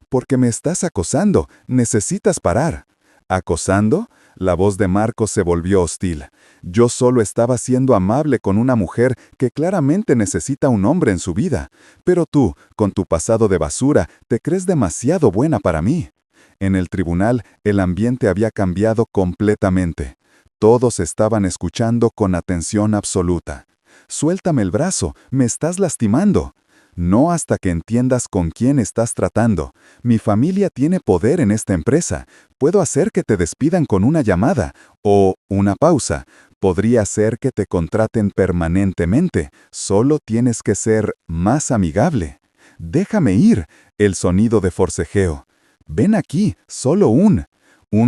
S1: Porque me estás acosando, necesitas parar. ¿Acosando? La voz de Marcos se volvió hostil. Yo solo estaba siendo amable con una mujer que claramente necesita un hombre en su vida. Pero tú, con tu pasado de basura, te crees demasiado buena para mí. En el tribunal, el ambiente había cambiado completamente. Todos estaban escuchando con atención absoluta. Suéltame el brazo, me estás lastimando. No hasta que entiendas con quién estás tratando. Mi familia tiene poder en esta empresa. Puedo hacer que te despidan con una llamada o una pausa. Podría hacer que te contraten permanentemente. Solo tienes que ser más amigable. Déjame ir. El sonido de forcejeo. Ven aquí, solo un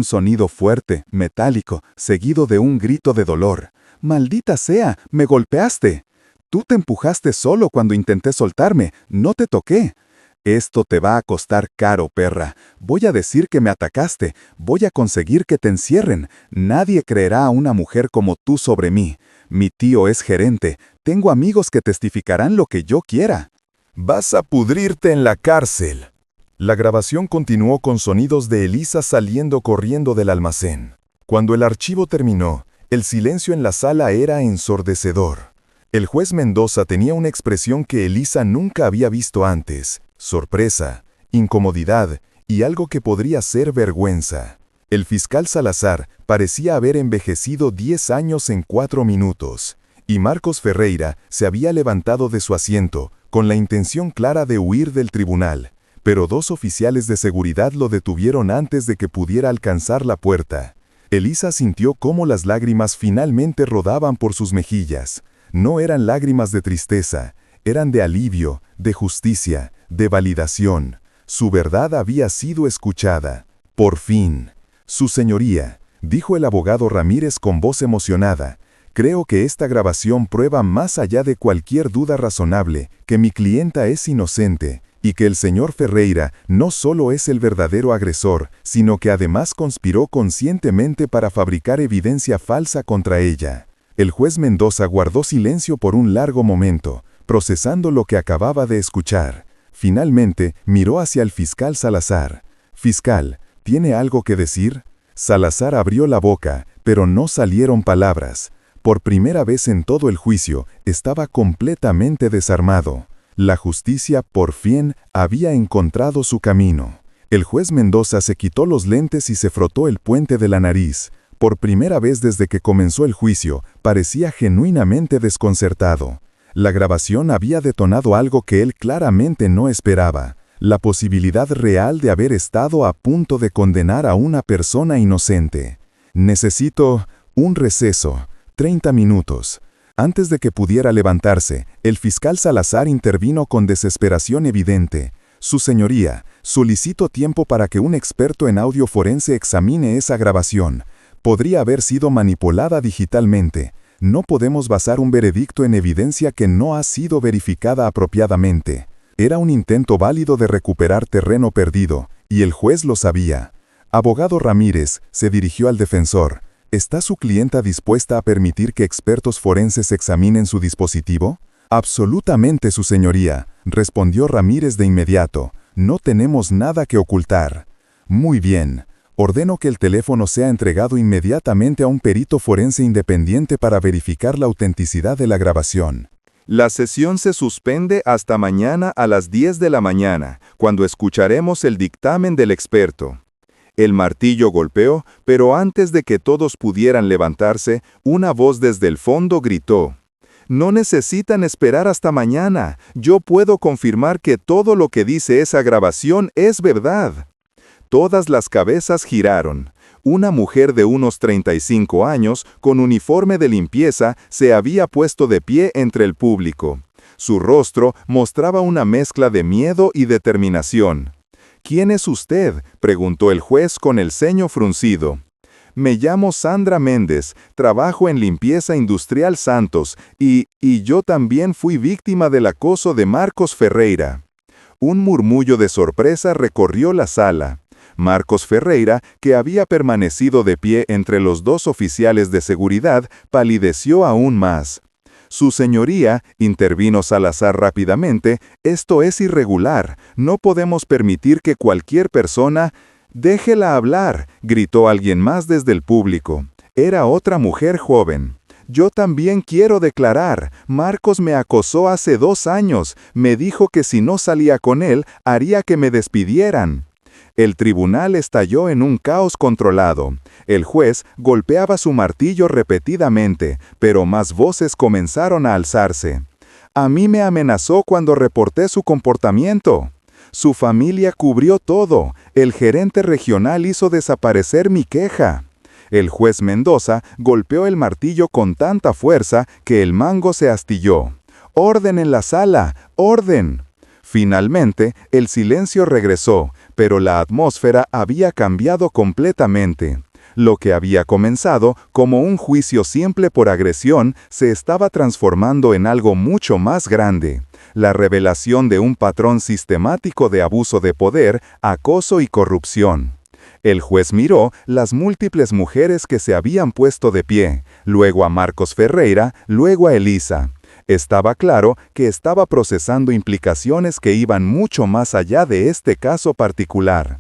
S1: sonido fuerte, metálico, seguido de un grito de dolor. Maldita sea, me golpeaste. Tú te empujaste solo cuando intenté soltarme, no te toqué. Esto te va a costar caro, perra. Voy a decir que me atacaste, voy a conseguir que te encierren. Nadie creerá a una mujer como tú sobre mí. Mi tío es gerente, tengo amigos que testificarán lo que yo quiera.
S4: Vas a pudrirte en la cárcel. La grabación continuó con sonidos de Elisa saliendo corriendo del almacén. Cuando el archivo terminó, el silencio en la sala era ensordecedor. El juez Mendoza tenía una expresión que Elisa nunca había visto antes: sorpresa, incomodidad y algo que podría ser vergüenza. El fiscal Salazar parecía haber envejecido 10 años en 4 minutos, y Marcos Ferreira se había levantado de su asiento con la intención clara de huir del tribunal, pero 2 oficiales de seguridad lo detuvieron antes de que pudiera alcanzar la puerta. Elisa sintió cómo las lágrimas finalmente rodaban por sus mejillas. No eran lágrimas de tristeza, eran de alivio, de justicia, de validación. Su verdad había sido escuchada. Por fin. Su señoría, dijo el abogado Ramírez con voz emocionada,
S2: Creo que esta grabación prueba más allá de cualquier duda razonable que mi clienta es inocente y que el señor Ferreira no solo es el verdadero agresor, sino que además conspiró conscientemente para fabricar evidencia falsa contra ella. El juez Mendoza guardó silencio por un largo momento, procesando lo que acababa de escuchar. Finalmente, miró hacia el fiscal Salazar. «Fiscal, ¿tiene algo que decir?» Salazar abrió la boca, pero no salieron palabras. Por primera vez en todo el juicio, estaba completamente desarmado. La justicia, por fin, había encontrado su camino. El juez Mendoza se quitó los lentes y se frotó el puente de la nariz. Por primera vez desde que comenzó el juicio, parecía genuinamente desconcertado. La grabación había detonado algo que él claramente no esperaba: la posibilidad real de haber estado a punto de condenar a una persona inocente. «Necesito un receso, 30 minutos». Antes de que pudiera levantarse, el fiscal Salazar intervino con desesperación evidente. «Su señoría, solicito tiempo para que un experto en audio forense examine esa grabación. Podría haber sido manipulada digitalmente. No podemos basar un veredicto en evidencia que no ha sido verificada apropiadamente». Era un intento válido de recuperar terreno perdido, y el juez lo sabía. «Abogado Ramírez», se dirigió al defensor, «¿está su clienta dispuesta a permitir que expertos forenses examinen su dispositivo?» «Absolutamente, su señoría», respondió Ramírez de inmediato. «No tenemos nada que ocultar». «Muy bien. Ordeno que el teléfono sea entregado inmediatamente a un perito forense independiente para verificar la autenticidad de la grabación».
S4: La sesión se suspende hasta mañana a las 10 de la mañana, cuando escucharemos el dictamen del experto. El martillo golpeó, pero antes de que todos pudieran levantarse, una voz desde el fondo gritó: «No necesitan esperar hasta mañana. Yo puedo confirmar que todo lo que dice esa grabación es verdad». Todas las cabezas giraron. Una mujer de unos 35 años, con uniforme de limpieza, se había puesto de pie entre el público. Su rostro mostraba una mezcla de miedo y determinación. «¿Quién es usted?», preguntó el juez con el ceño fruncido. «Me llamo Sandra Méndez, trabajo en Limpieza Industrial Santos, y yo también fui víctima del acoso de Marcos Ferreira». Un murmullo de sorpresa recorrió la sala. Marcos Ferreira, que había permanecido de pie entre los dos oficiales de seguridad, palideció aún más. «Su señoría», intervino Salazar rápidamente, «esto es irregular. No podemos permitir que cualquier persona...» «Déjela hablar», gritó alguien más desde el público. Era otra mujer joven. «Yo también quiero declarar. Marcos me acosó hace 2 años. Me dijo que si no salía con él, haría que me despidieran». El tribunal estalló en un caos controlado. El juez golpeaba su martillo repetidamente, pero más voces comenzaron a alzarse. «A mí me amenazó cuando reporté su comportamiento. Su familia cubrió todo. El gerente regional hizo desaparecer mi queja». El juez Mendoza golpeó el martillo con tanta fuerza que el mango se astilló. «¡Orden en la sala! ¡Orden!». Finalmente, el silencio regresó, pero la atmósfera había cambiado completamente. Lo que había comenzado como un juicio simple por agresión se estaba transformando en algo mucho más grande: la revelación de un patrón sistemático de abuso de poder, acoso y corrupción. El juez miró las múltiples mujeres que se habían puesto de pie, luego a Marcos Ferreira, luego a Elisa. Estaba claro que estaba procesando implicaciones que iban mucho más allá de este caso particular.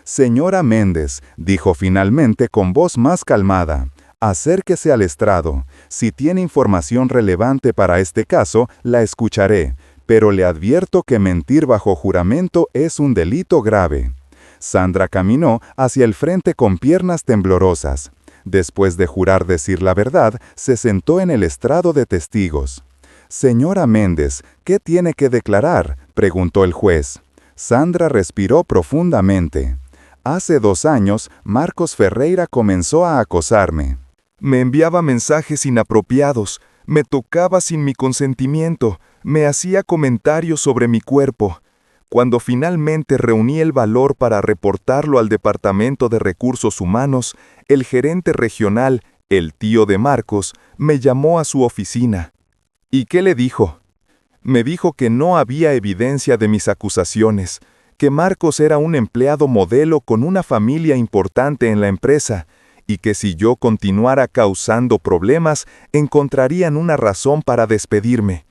S4: «Señora Méndez», dijo finalmente con voz más calmada, «acérquese al estrado. Si tiene información relevante para este caso, la escucharé, pero le advierto que mentir bajo juramento es un delito grave». Sandra caminó hacia el frente con piernas temblorosas. Después de jurar decir la verdad, se sentó en el estrado de testigos. «Señora Méndez, ¿qué tiene que declarar?», preguntó el juez. Sandra respiró profundamente. «Hace 2 años, Marcos Ferreira comenzó a acosarme. Me enviaba mensajes inapropiados, me tocaba sin mi consentimiento, me hacía comentarios sobre mi cuerpo. Cuando finalmente reuní el valor para reportarlo al Departamento de Recursos Humanos, el gerente regional,
S2: El tío de Marcos me llamó a su oficina. ¿Y qué le dijo? Me dijo que no había evidencia de mis acusaciones, que Marcos era un empleado modelo con una familia importante en la empresa, y que si yo continuara causando problemas, encontrarían una razón para despedirme.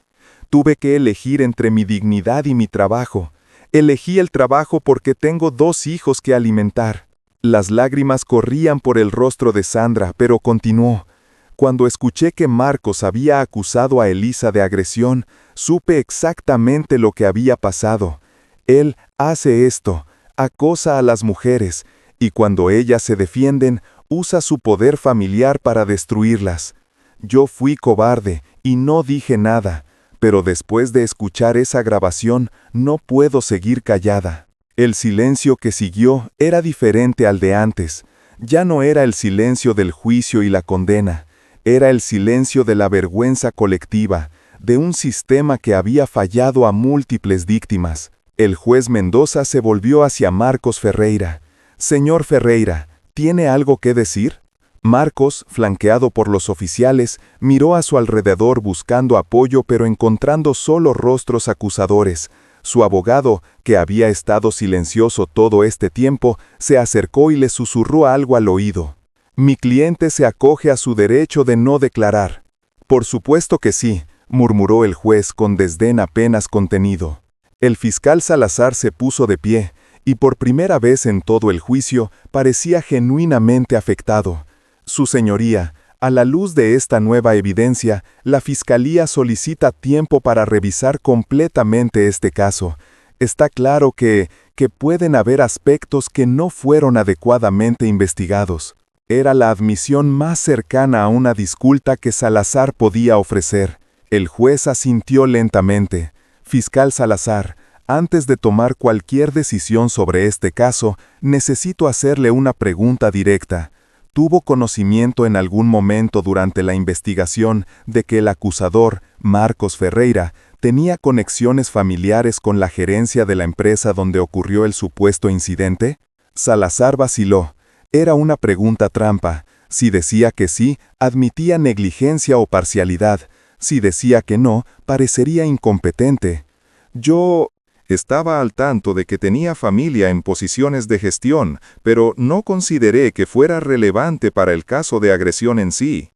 S2: Tuve que elegir entre mi dignidad y mi trabajo. Elegí el trabajo porque tengo 2 hijos que alimentar. Las lágrimas corrían por el rostro de Sandra, pero continuó. Cuando escuché que Marcos había acusado a Elisa de agresión, supe exactamente lo que había pasado. Él hace esto, acosa a las mujeres, y cuando ellas se defienden, usa su poder familiar para destruirlas. Yo fui cobarde y no dije nada, pero después de escuchar esa grabación, no puedo seguir callada. El silencio que siguió era diferente al de antes. Ya no era el silencio del juicio y la condena. Era el silencio de la vergüenza colectiva, de un sistema que había fallado a múltiples víctimas. El juez Mendoza se volvió hacia Marcos Ferreira. «Señor Ferreira, ¿tiene algo que decir?» Marcos, flanqueado por los oficiales, miró a su alrededor buscando apoyo pero encontrando solo rostros acusadores. Su abogado, que había estado silencioso todo este tiempo, se acercó y le susurró algo al oído. «Mi cliente se acoge a su derecho de no declarar». «Por supuesto que sí», murmuró el juez con desdén apenas contenido. El fiscal Salazar se puso de pie, y por primera vez en todo el juicio parecía genuinamente afectado. «Su señoría, a la luz de esta nueva evidencia, la Fiscalía solicita tiempo para revisar completamente este caso. Está claro que pueden haber aspectos que no fueron adecuadamente investigados». Era la admisión más cercana a una disculpa que Salazar podía ofrecer. El juez asintió lentamente. «Fiscal Salazar, antes de tomar cualquier decisión sobre este caso, necesito hacerle una pregunta directa. ¿Tuvo conocimiento en algún momento durante la investigación de que el acusador, Marcos Ferreira, tenía conexiones familiares con la gerencia de la empresa donde ocurrió el supuesto incidente?» Salazar vaciló. Era una pregunta trampa. Si decía que sí, admitía negligencia o parcialidad. Si decía que no, parecería incompetente.
S1: Yo estaba al tanto de que tenía familia en posiciones de gestión, pero no consideré que fuera relevante para el caso de agresión en sí.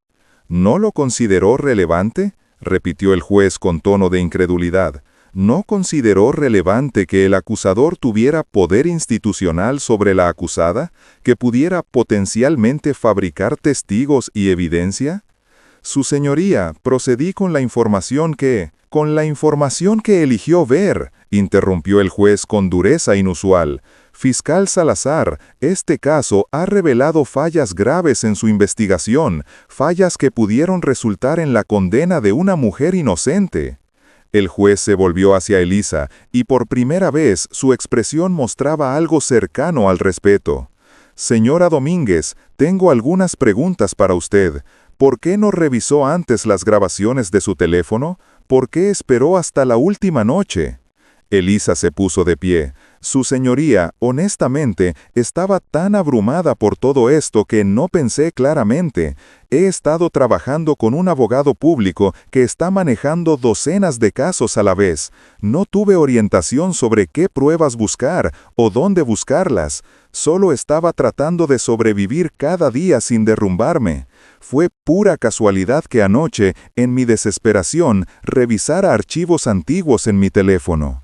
S1: ¿No lo consideró relevante?, repitió el juez con tono de incredulidad. ¿No consideró relevante que el acusador tuviera poder institucional sobre la acusada, que pudiera potencialmente fabricar testigos y evidencia? Su señoría, procedí con la información que eligió ver, interrumpió el juez con dureza inusual. Fiscal Salazar, este caso ha revelado fallas graves en su investigación, fallas que pudieron resultar en la condena de una mujer inocente. El juez se volvió hacia Elisa, y por primera vez su expresión mostraba algo cercano al respeto. «Señora Domínguez, tengo algunas preguntas para usted. ¿Por qué no revisó antes las grabaciones de su teléfono? ¿Por qué esperó hasta la última noche?» Elisa se puso de pie. «Su señoría, honestamente, estaba tan abrumada por todo esto que no pensé claramente. He estado trabajando con un abogado público que está manejando docenas de casos a la vez. No tuve orientación sobre qué pruebas buscar o dónde buscarlas. Solo estaba tratando de sobrevivir cada día sin derrumbarme. Fue pura casualidad que anoche, en mi desesperación, revisara archivos antiguos en mi teléfono».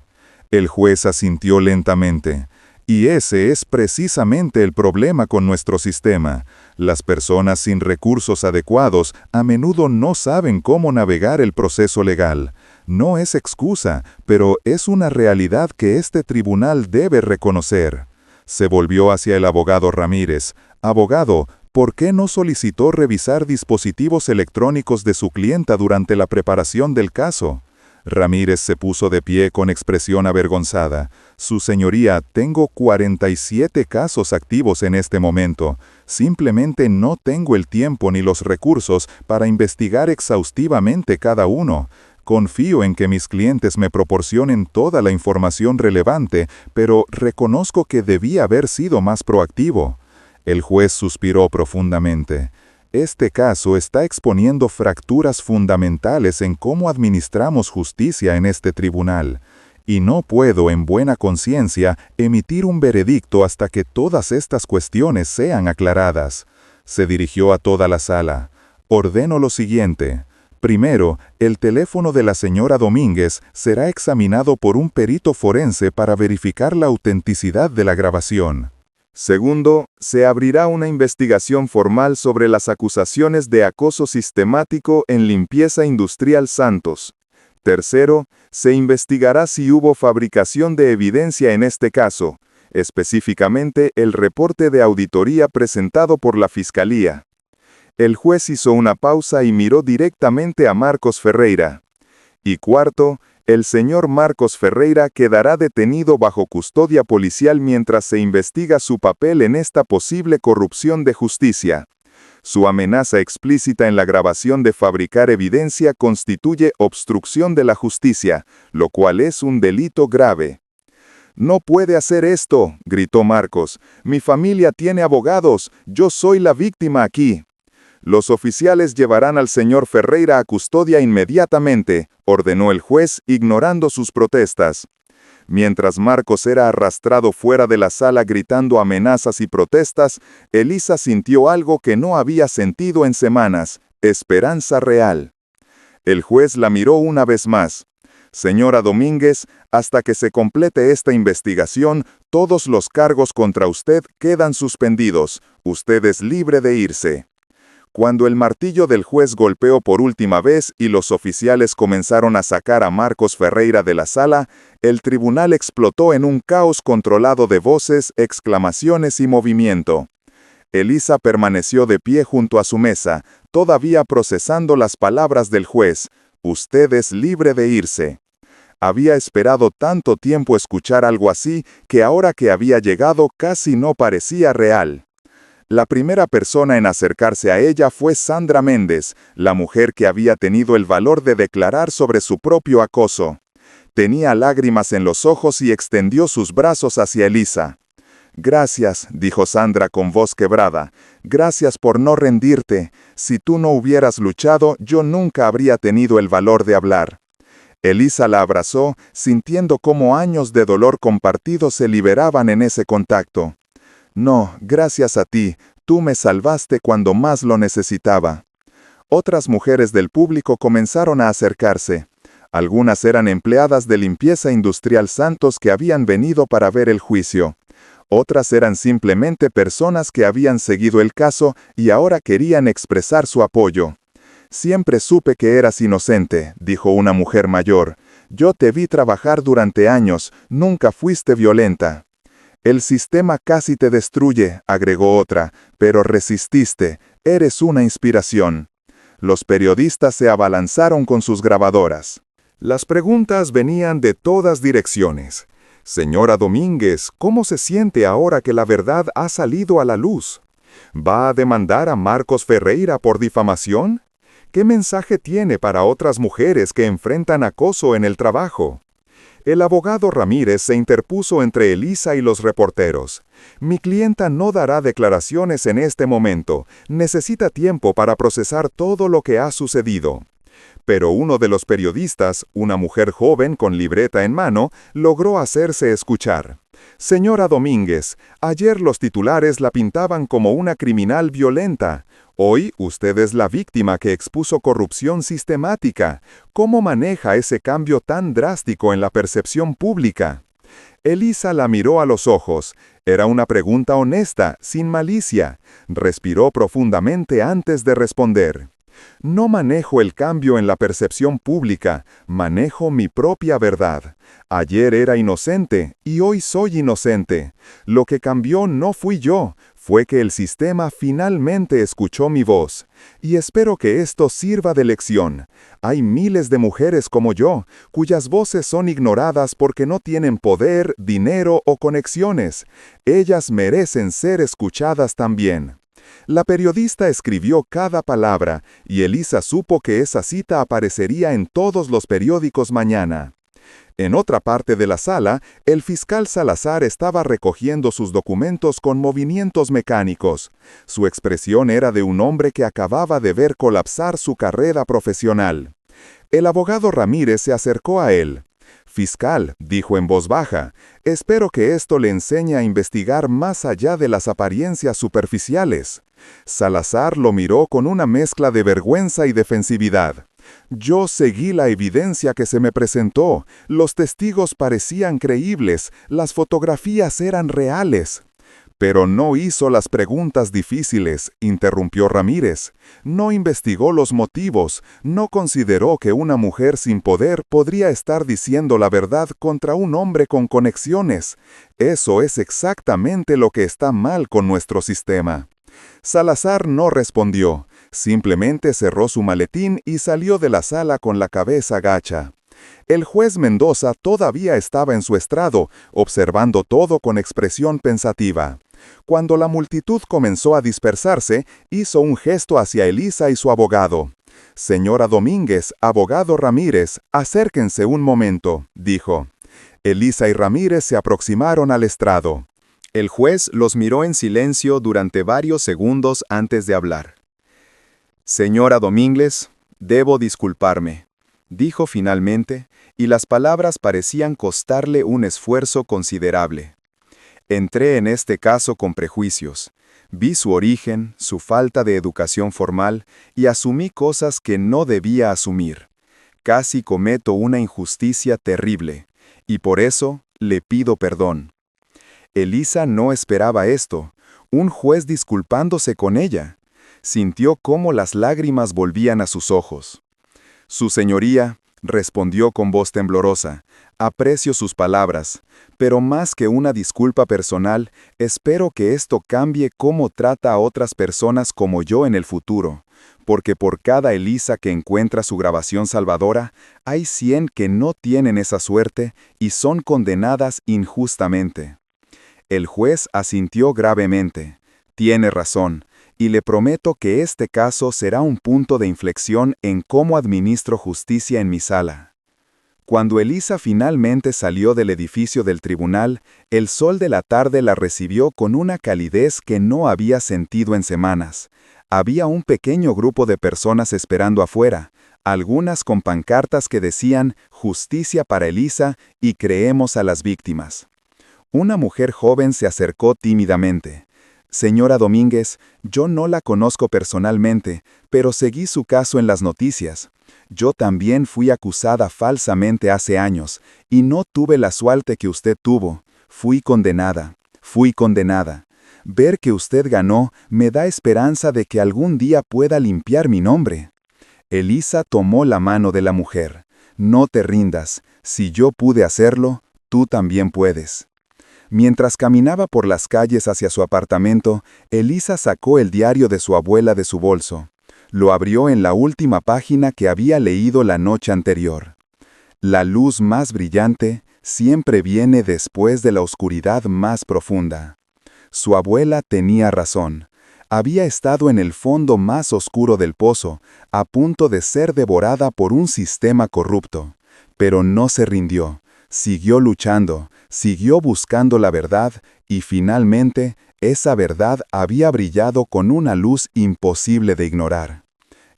S1: El juez asintió lentamente. Y ese es precisamente el problema con nuestro sistema. Las personas sin recursos adecuados a menudo no saben cómo navegar el proceso legal. No es excusa, pero es una realidad que este tribunal debe reconocer. Se volvió hacia el abogado Ramírez. «Abogado, ¿por qué no solicitó revisar dispositivos electrónicos de su clienta durante la preparación del caso?» Ramírez se puso de pie con expresión avergonzada. «Su señoría, tengo 47 casos activos en este momento. Simplemente no tengo el tiempo ni los recursos para investigar exhaustivamente cada uno. Confío en que mis clientes me proporcionen toda la información relevante, pero reconozco que debí haber sido más proactivo». El juez suspiró profundamente.
S2: Este caso está exponiendo fracturas fundamentales en cómo administramos justicia en este tribunal, y no puedo en buena conciencia emitir un veredicto hasta que todas estas cuestiones sean aclaradas. Se dirigió a toda la sala. Ordeno lo siguiente. Primero, el teléfono de la señora Domínguez será examinado por un perito forense para verificar la autenticidad de la grabación.
S1: Segundo, se abrirá una investigación formal sobre las acusaciones de acoso sistemático en Limpieza Industrial Santos. Tercero, se investigará si hubo fabricación de evidencia en este caso, específicamente el reporte de auditoría presentado por la Fiscalía. El juez hizo una pausa y miró directamente a Marcos Ferreira. Y cuarto, el señor Marcos Ferreira quedará detenido bajo custodia policial mientras se investiga su papel en esta posible corrupción de justicia. Su amenaza explícita en la grabación de fabricar evidencia constituye obstrucción de la justicia, lo cual es un delito grave. «No puede hacer esto», gritó Marcos. «Mi familia tiene abogados, yo soy la víctima aquí». «Los oficiales llevarán al señor Ferreira a custodia inmediatamente», ordenó el juez, ignorando sus protestas. Mientras Marcos era arrastrado fuera de la sala gritando amenazas y protestas, Elisa sintió algo que no había sentido en semanas: esperanza real. El juez la miró una vez más. «Señora Domínguez, hasta que se complete esta investigación, todos los cargos contra usted quedan suspendidos. Usted es libre de irse». Cuando el martillo del juez golpeó por última vez y los oficiales comenzaron a sacar a Marcos Ferreira de la sala, el tribunal explotó en un caos controlado de voces, exclamaciones y movimiento. Elisa permaneció de pie junto a su mesa, todavía procesando las palabras del juez: «Usted es libre de irse». Había esperado tanto tiempo escuchar algo así que ahora que había llegado casi no parecía real. La primera persona en acercarse a ella fue Sandra Méndez, la mujer que había tenido el valor de declarar sobre su propio acoso. Tenía lágrimas en los ojos y extendió sus brazos hacia Elisa. «Gracias», dijo Sandra con voz quebrada. «Gracias por no rendirte. Si tú no hubieras luchado, yo nunca habría tenido el valor de hablar». Elisa la abrazó, sintiendo cómo años de dolor compartido se liberaban en ese contacto. «No, gracias a ti, tú me salvaste cuando más lo necesitaba». Otras mujeres del público comenzaron a acercarse. Algunas eran empleadas de Limpieza Industrial Santos que habían venido para ver el juicio. Otras eran simplemente personas que habían seguido el caso y ahora querían expresar su apoyo. «Siempre supe que eras inocente», dijo una mujer mayor. «Yo te vi trabajar durante años, nunca fuiste violenta». «El sistema casi te destruye», agregó otra, «pero resististe, eres una inspiración». Los periodistas se abalanzaron con sus grabadoras. Las preguntas venían de todas direcciones. «Señora Domínguez, ¿cómo se siente ahora que la verdad ha salido a la luz? ¿Va a demandar a Marcos Ferreira por difamación? ¿Qué mensaje tiene para otras mujeres que enfrentan acoso en el trabajo?» El abogado Ramírez se interpuso entre Elisa y los reporteros. «Mi clienta no dará declaraciones en este momento. Necesita tiempo para procesar todo lo que ha sucedido». Pero uno de los periodistas, una mujer joven con libreta en mano, logró hacerse escuchar. «Señora Domínguez, ayer los titulares la pintaban como una criminal violenta. Hoy usted es la víctima que expuso corrupción sistemática. ¿Cómo maneja ese cambio tan drástico en la percepción pública?» Elisa la miró a los ojos. Era una pregunta honesta, sin malicia. Respiró profundamente antes de responder. «No manejo el cambio en la percepción pública, manejo mi propia verdad. Ayer era inocente y hoy soy inocente. Lo que cambió no fui yo, fue que el sistema finalmente escuchó mi voz. Y espero que esto sirva de lección. Hay miles de mujeres como yo, cuyas voces son ignoradas porque no tienen poder, dinero o conexiones. Ellas merecen ser escuchadas también». La periodista escribió cada palabra, y Elisa supo que esa cita aparecería en todos los periódicos mañana.
S2: En otra parte de la sala, el fiscal Salazar estaba recogiendo sus documentos con movimientos mecánicos. Su expresión era de un hombre que acababa de ver colapsar su carrera profesional. El abogado Ramírez se acercó a él. «Fiscal», dijo en voz baja, «espero que esto le enseñe a investigar más allá de las apariencias superficiales». Salazar lo miró con una mezcla de vergüenza y defensividad. «Yo seguí la evidencia que se me presentó. Los testigos parecían creíbles, las fotografías eran reales». «Pero no hizo las preguntas difíciles», interrumpió Ramírez. «No investigó los motivos, no consideró que una mujer sin poder podría estar diciendo la verdad contra un hombre con conexiones. Eso es exactamente lo que está mal con nuestro sistema». Salazar no respondió, simplemente cerró su maletín y salió de la sala con la cabeza gacha. El juez Mendoza todavía estaba en su estrado, observando todo con expresión pensativa. Cuando la multitud comenzó a dispersarse, hizo un gesto hacia Elisa y su abogado. «Señora Domínguez, abogado Ramírez, acérquense un momento», dijo. Elisa y Ramírez se aproximaron al estrado.
S4: El juez los miró en silencio durante varios segundos antes de hablar. «Señora Domínguez, debo disculparme», dijo finalmente, y las palabras parecían costarle un esfuerzo considerable. «Entré en este caso con prejuicios. Vi su origen, su falta de educación formal, y asumí cosas que no debía asumir. Casi cometo una injusticia terrible, y por eso le pido perdón». Elisa no esperaba esto, un juez disculpándose con ella. Sintió cómo las lágrimas volvían a sus ojos. «Su señoría», respondió con voz temblorosa, «aprecio sus palabras, pero más que una disculpa personal, espero que esto cambie cómo trata a otras personas como yo en el futuro, porque por cada Elisa que encuentra su grabación salvadora, hay 100 que no tienen esa suerte y son condenadas injustamente». El juez asintió gravemente. «Tiene razón, y le prometo que este caso será un punto de inflexión en cómo administro justicia en mi sala». Cuando Elisa finalmente salió del edificio del tribunal, el sol de la tarde la recibió con una calidez que no había sentido en semanas. Había un pequeño grupo de personas esperando afuera, algunas con pancartas que decían «Justicia para Elisa» y «Creemos a las víctimas». Una mujer joven se acercó tímidamente. «Señora Domínguez, yo no la conozco personalmente, pero seguí su caso en las noticias. Yo también fui acusada falsamente hace años, y no tuve la suerte que usted tuvo. Fui condenada. Ver que usted ganó me da esperanza de que algún día pueda limpiar mi nombre». Elisa tomó la mano de la mujer. «No te rindas. Si yo pude hacerlo, tú también puedes». Mientras caminaba por las calles hacia su apartamento, Elisa sacó el diario de su abuela de su bolso. Lo abrió en la última página que había leído la noche anterior. «La luz más brillante siempre viene después de la oscuridad más profunda». Su abuela tenía razón. Había estado en el fondo más oscuro del pozo, a punto de ser devorada por un sistema corrupto. Pero no se rindió. Siguió luchando, siguió buscando la verdad y finalmente esa verdad había brillado con una luz imposible de ignorar.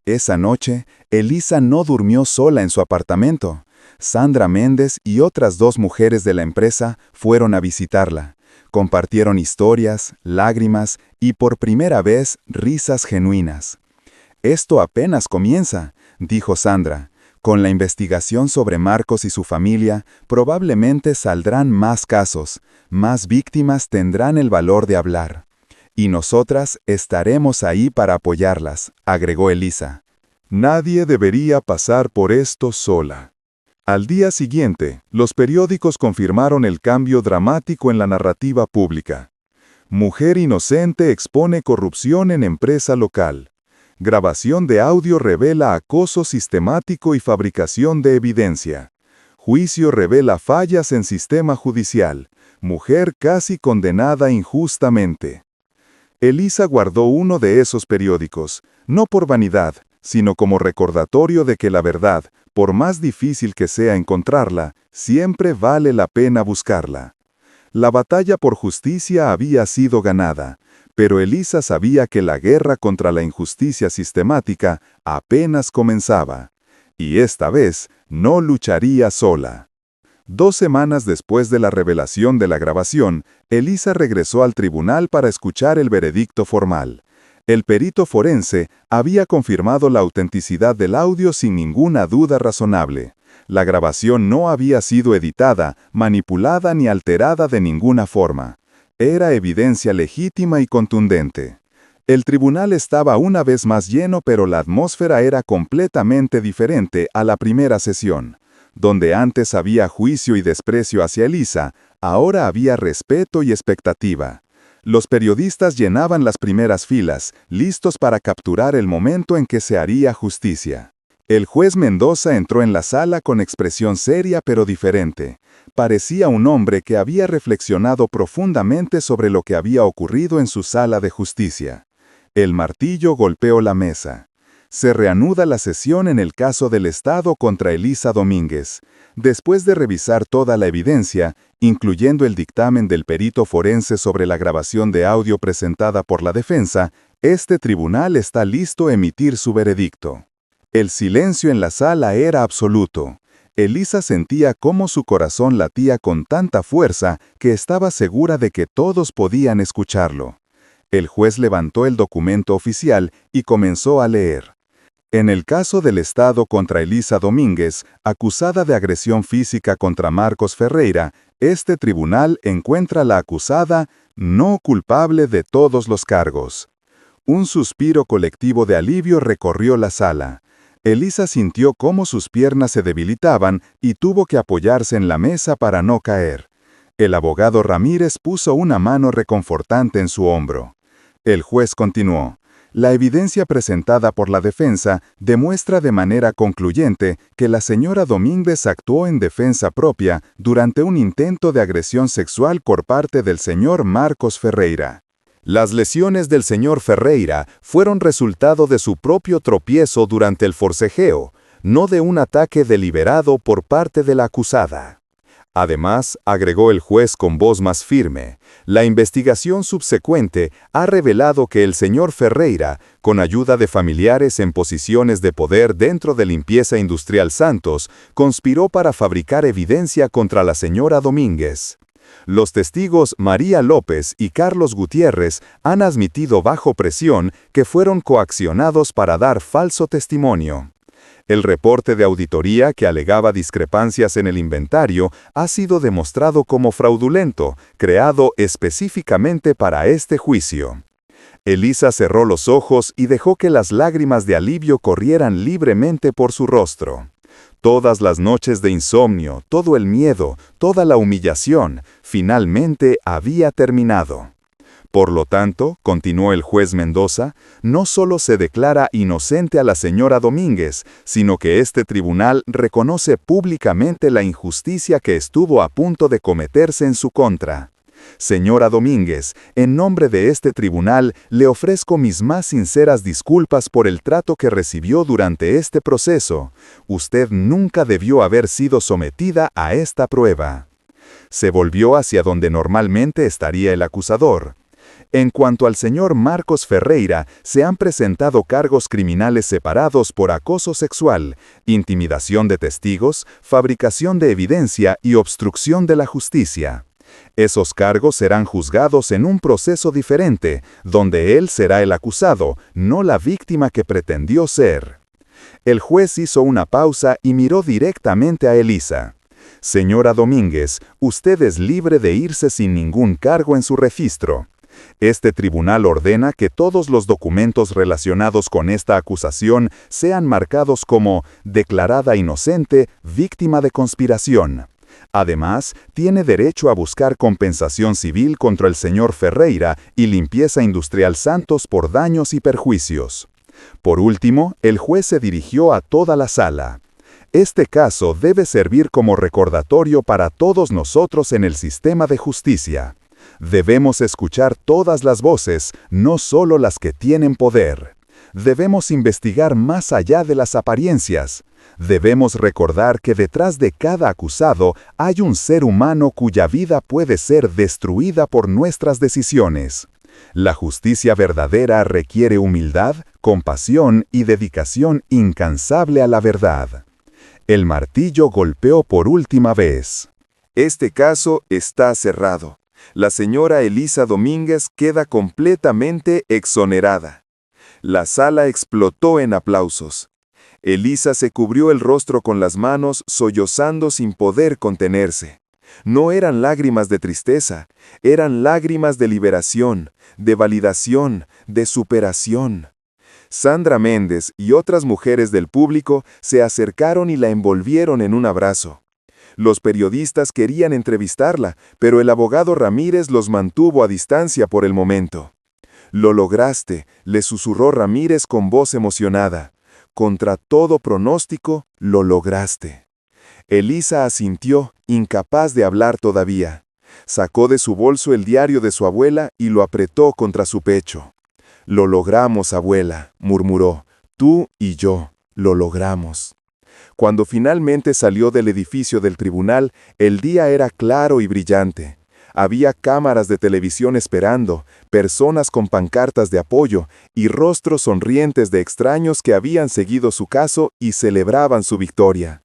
S4: Esa noche, Elisa no durmió sola en su apartamento. Sandra Méndez y otras 2 mujeres de la empresa fueron a visitarla. Compartieron historias, lágrimas y por primera vez risas genuinas. «Esto apenas comienza», dijo Sandra. «Con la investigación sobre Marcos y su familia, probablemente saldrán más casos, más víctimas tendrán el valor de hablar. Y nosotras estaremos ahí para apoyarlas», agregó Elisa.
S2: Nadie debería pasar por esto sola. Al día siguiente, los periódicos confirmaron el cambio dramático en la narrativa pública. Mujer inocente expone corrupción en empresa local. Grabación de audio revela acoso sistemático y fabricación de evidencia. Juicio revela fallas en sistema judicial. Mujer casi condenada injustamente. Elisa guardó uno de esos periódicos, no por vanidad, sino como recordatorio de que la verdad, Por más difícil que sea encontrarla, siempre vale la pena buscarla. La batalla por justicia había sido ganada, pero Elisa sabía que la guerra contra la injusticia sistemática apenas comenzaba. Y esta vez no lucharía sola. 2 semanas después de la revelación de la grabación, Elisa regresó al tribunal para escuchar el veredicto formal. El perito forense había confirmado la autenticidad del audio sin ninguna duda razonable. La grabación no había sido editada, manipulada ni alterada de ninguna forma. Era evidencia legítima y contundente. El tribunal estaba una vez más lleno, pero la atmósfera era completamente diferente a la primera sesión. Donde antes había juicio y desprecio hacia Elisa, ahora había respeto y expectativa. Los periodistas llenaban las primeras filas, listos para capturar el momento en que se haría justicia. El juez Mendoza entró en la sala con expresión seria pero diferente. Parecía un hombre que había reflexionado profundamente sobre lo que había ocurrido en su sala de justicia. El martillo golpeó la mesa. Se reanuda la sesión en el caso del Estado contra Elisa Domínguez. Después de revisar toda la evidencia, incluyendo el dictamen del perito forense sobre la grabación de audio presentada por la defensa, este tribunal está listo a emitir su veredicto. El silencio en la sala era absoluto. Elisa sentía cómo su corazón latía con tanta fuerza que estaba segura de que todos podían escucharlo. El juez levantó el documento oficial y comenzó a leer. En el caso del Estado contra Elisa Domínguez, acusada de agresión física contra Marcos Ferreira, este tribunal encuentra a la acusada no culpable de todos los cargos. Un suspiro colectivo de alivio recorrió la sala. Elisa sintió cómo sus piernas se debilitaban y tuvo que apoyarse en la mesa para no caer. El abogado Ramírez puso una mano reconfortante en su hombro. El juez continuó. La evidencia presentada por la defensa demuestra de manera concluyente que la señora Domínguez actuó en defensa propia durante un intento de agresión sexual por parte del señor Marcos Ferreira.
S4: Las lesiones del señor Ferreira fueron resultado de su propio tropiezo durante el forcejeo, no de un ataque deliberado por parte de la acusada. Además, agregó el juez con voz más firme, la investigación subsecuente ha revelado que el señor Ferreira, con ayuda de familiares en posiciones de poder dentro de Limpieza Industrial Santos, conspiró para fabricar evidencia contra la señora Domínguez. Los testigos María López y Carlos Gutiérrez han admitido bajo presión que fueron coaccionados para dar falso testimonio. El reporte de auditoría que alegaba discrepancias en el inventario ha sido demostrado como fraudulento, creado específicamente para este juicio. Elisa cerró los ojos y dejó que las lágrimas de alivio corrieran libremente por su rostro. Todas las noches de insomnio, todo el miedo, toda la humillación, finalmente había terminado. Por lo tanto, continuó el juez Mendoza, no solo se declara inocente a la señora Domínguez, sino que este tribunal reconoce públicamente la injusticia que estuvo a punto de cometerse en su contra. Señora Domínguez, en nombre de este tribunal, le ofrezco mis más sinceras disculpas por el trato que recibió durante este proceso. Usted nunca debió haber sido sometida a esta prueba. Se volvió hacia donde normalmente estaría el acusador. En cuanto al señor Marcos Ferreira, se han presentado cargos criminales separados por acoso sexual, intimidación de testigos, fabricación de evidencia y obstrucción de la justicia. Esos cargos serán juzgados en un proceso diferente, donde él será el acusado, no la víctima que pretendió ser. El juez hizo una pausa y miró directamente a Elisa. Señora Domínguez, usted es libre de irse sin ningún cargo en su registro. Este tribunal ordena que todos los documentos relacionados con esta acusación sean marcados como declarada inocente, víctima de conspiración. Además, tiene derecho a buscar compensación civil contra el señor Ferreira y Limpieza Industrial Santos por daños y perjuicios. Por último, el juez se dirigió a toda la sala. Este caso debe servir como recordatorio para todos nosotros en el sistema de justicia. Debemos escuchar todas las voces, no solo las que tienen poder. Debemos investigar más allá de las apariencias.
S2: Debemos recordar que detrás de cada acusado hay un ser humano cuya vida puede ser destruida por nuestras decisiones. La justicia verdadera requiere humildad, compasión y dedicación incansable a la verdad. El martillo golpeó por última vez.
S1: Este caso está cerrado. La señora Elisa Domínguez queda completamente exonerada. La sala explotó en aplausos. Elisa se cubrió el rostro con las manos, sollozando sin poder contenerse. No eran lágrimas de tristeza, eran lágrimas de liberación, de validación, de superación. Sandra Méndez y otras mujeres del público se acercaron y la envolvieron en un abrazo. Los periodistas querían entrevistarla, pero el abogado Ramírez los mantuvo a distancia por el momento. «Lo lograste», le susurró Ramírez con voz emocionada. «Contra todo pronóstico, lo lograste». Elisa asintió, incapaz de hablar todavía. Sacó de su bolso el diario de su abuela y lo apretó contra su pecho. «Lo logramos, abuela», murmuró. «Tú y yo, lo logramos». Cuando finalmente salió del edificio del tribunal, el día era claro y brillante. Había cámaras de televisión esperando, personas con pancartas de apoyo y rostros sonrientes de extraños que habían seguido su caso y celebraban su victoria.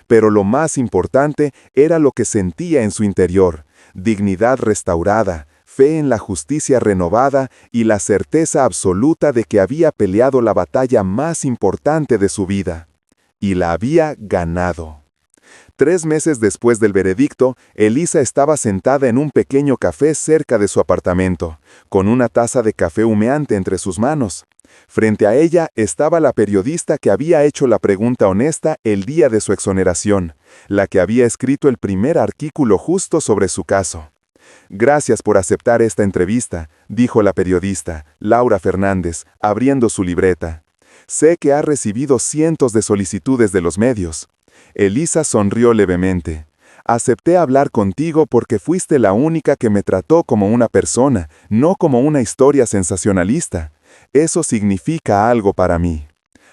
S1: Pero lo más importante era lo que sentía en su interior: dignidad restaurada, fe en la justicia renovada y la certeza absoluta de que había peleado la batalla más importante de su vida. Y la había ganado. 3 meses después del veredicto, Elisa estaba sentada en un pequeño café cerca de su apartamento, con una taza de café humeante entre sus manos. Frente a ella estaba la periodista que había hecho la pregunta honesta el día de su exoneración, la que había escrito el primer artículo justo sobre su caso. «Gracias por aceptar esta entrevista», dijo la periodista, Laura Fernández, abriendo su libreta. «Sé que ha recibido cientos de solicitudes de los medios». Elisa sonrió levemente. «Acepté hablar contigo porque fuiste la única que me trató como una persona, no como una historia sensacionalista. Eso significa algo para mí».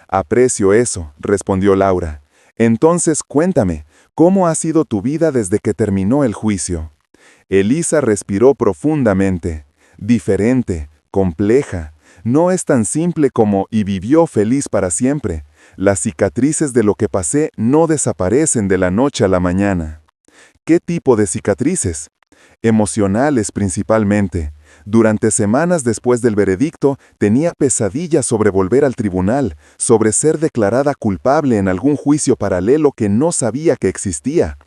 S1: «Aprecio eso», respondió Laura. «Entonces cuéntame, ¿cómo ha sido tu vida desde que terminó el juicio?» Elisa respiró profundamente. «Diferente, compleja. No es tan simple como «y vivió feliz para siempre». Las cicatrices de lo que pasé no desaparecen de la noche a la mañana». «¿Qué tipo de cicatrices?» «Emocionales principalmente. Durante semanas después del veredicto, tenía pesadillas sobre volver al tribunal, sobre ser declarada culpable en algún juicio paralelo que no sabía que existía.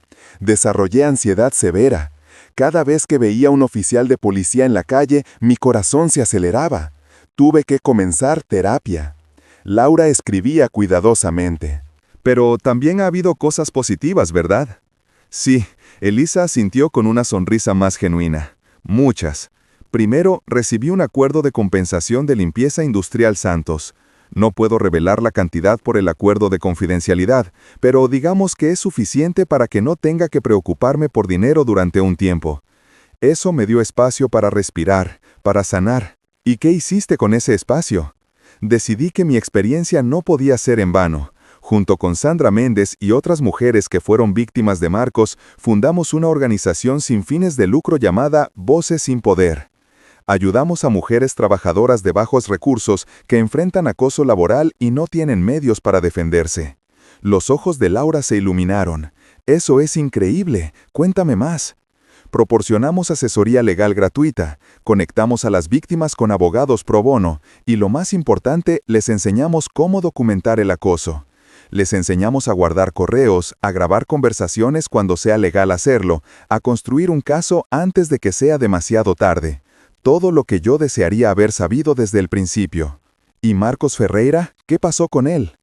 S1: Desarrollé ansiedad severa. Cada vez que veía a un oficial de policía en la calle, mi corazón se aceleraba. Tuve que comenzar terapia». Laura escribía cuidadosamente. «Pero también ha habido cosas positivas, ¿verdad?» «Sí», Elisa asintió con una sonrisa más genuina. «Muchas. Primero, recibí un acuerdo de compensación de limpieza industrial Santos. No puedo revelar la cantidad por el acuerdo de confidencialidad, pero digamos que es suficiente para que no tenga que preocuparme por dinero durante un tiempo. Eso me dio espacio para respirar, para sanar. ¿Y qué hiciste con ese espacio?» Decidí que mi experiencia no podía ser en vano. Junto con Sandra Méndez y otras mujeres que fueron víctimas de Marcos, fundamos una organización sin fines de lucro llamada Voces sin Poder. Ayudamos a mujeres trabajadoras de bajos recursos que enfrentan acoso laboral y no tienen medios para defenderse. Los ojos de Laura se iluminaron. «Eso es increíble. Cuéntame más». Proporcionamos asesoría legal gratuita, conectamos a las víctimas con abogados pro bono y, lo más importante, les enseñamos cómo documentar el acoso. Les enseñamos a guardar correos, a grabar conversaciones cuando sea legal hacerlo, a construir un caso antes de que sea demasiado tarde. Todo lo que yo desearía haber sabido desde el principio. ¿Y Marcos Ferreira? ¿Qué pasó con él?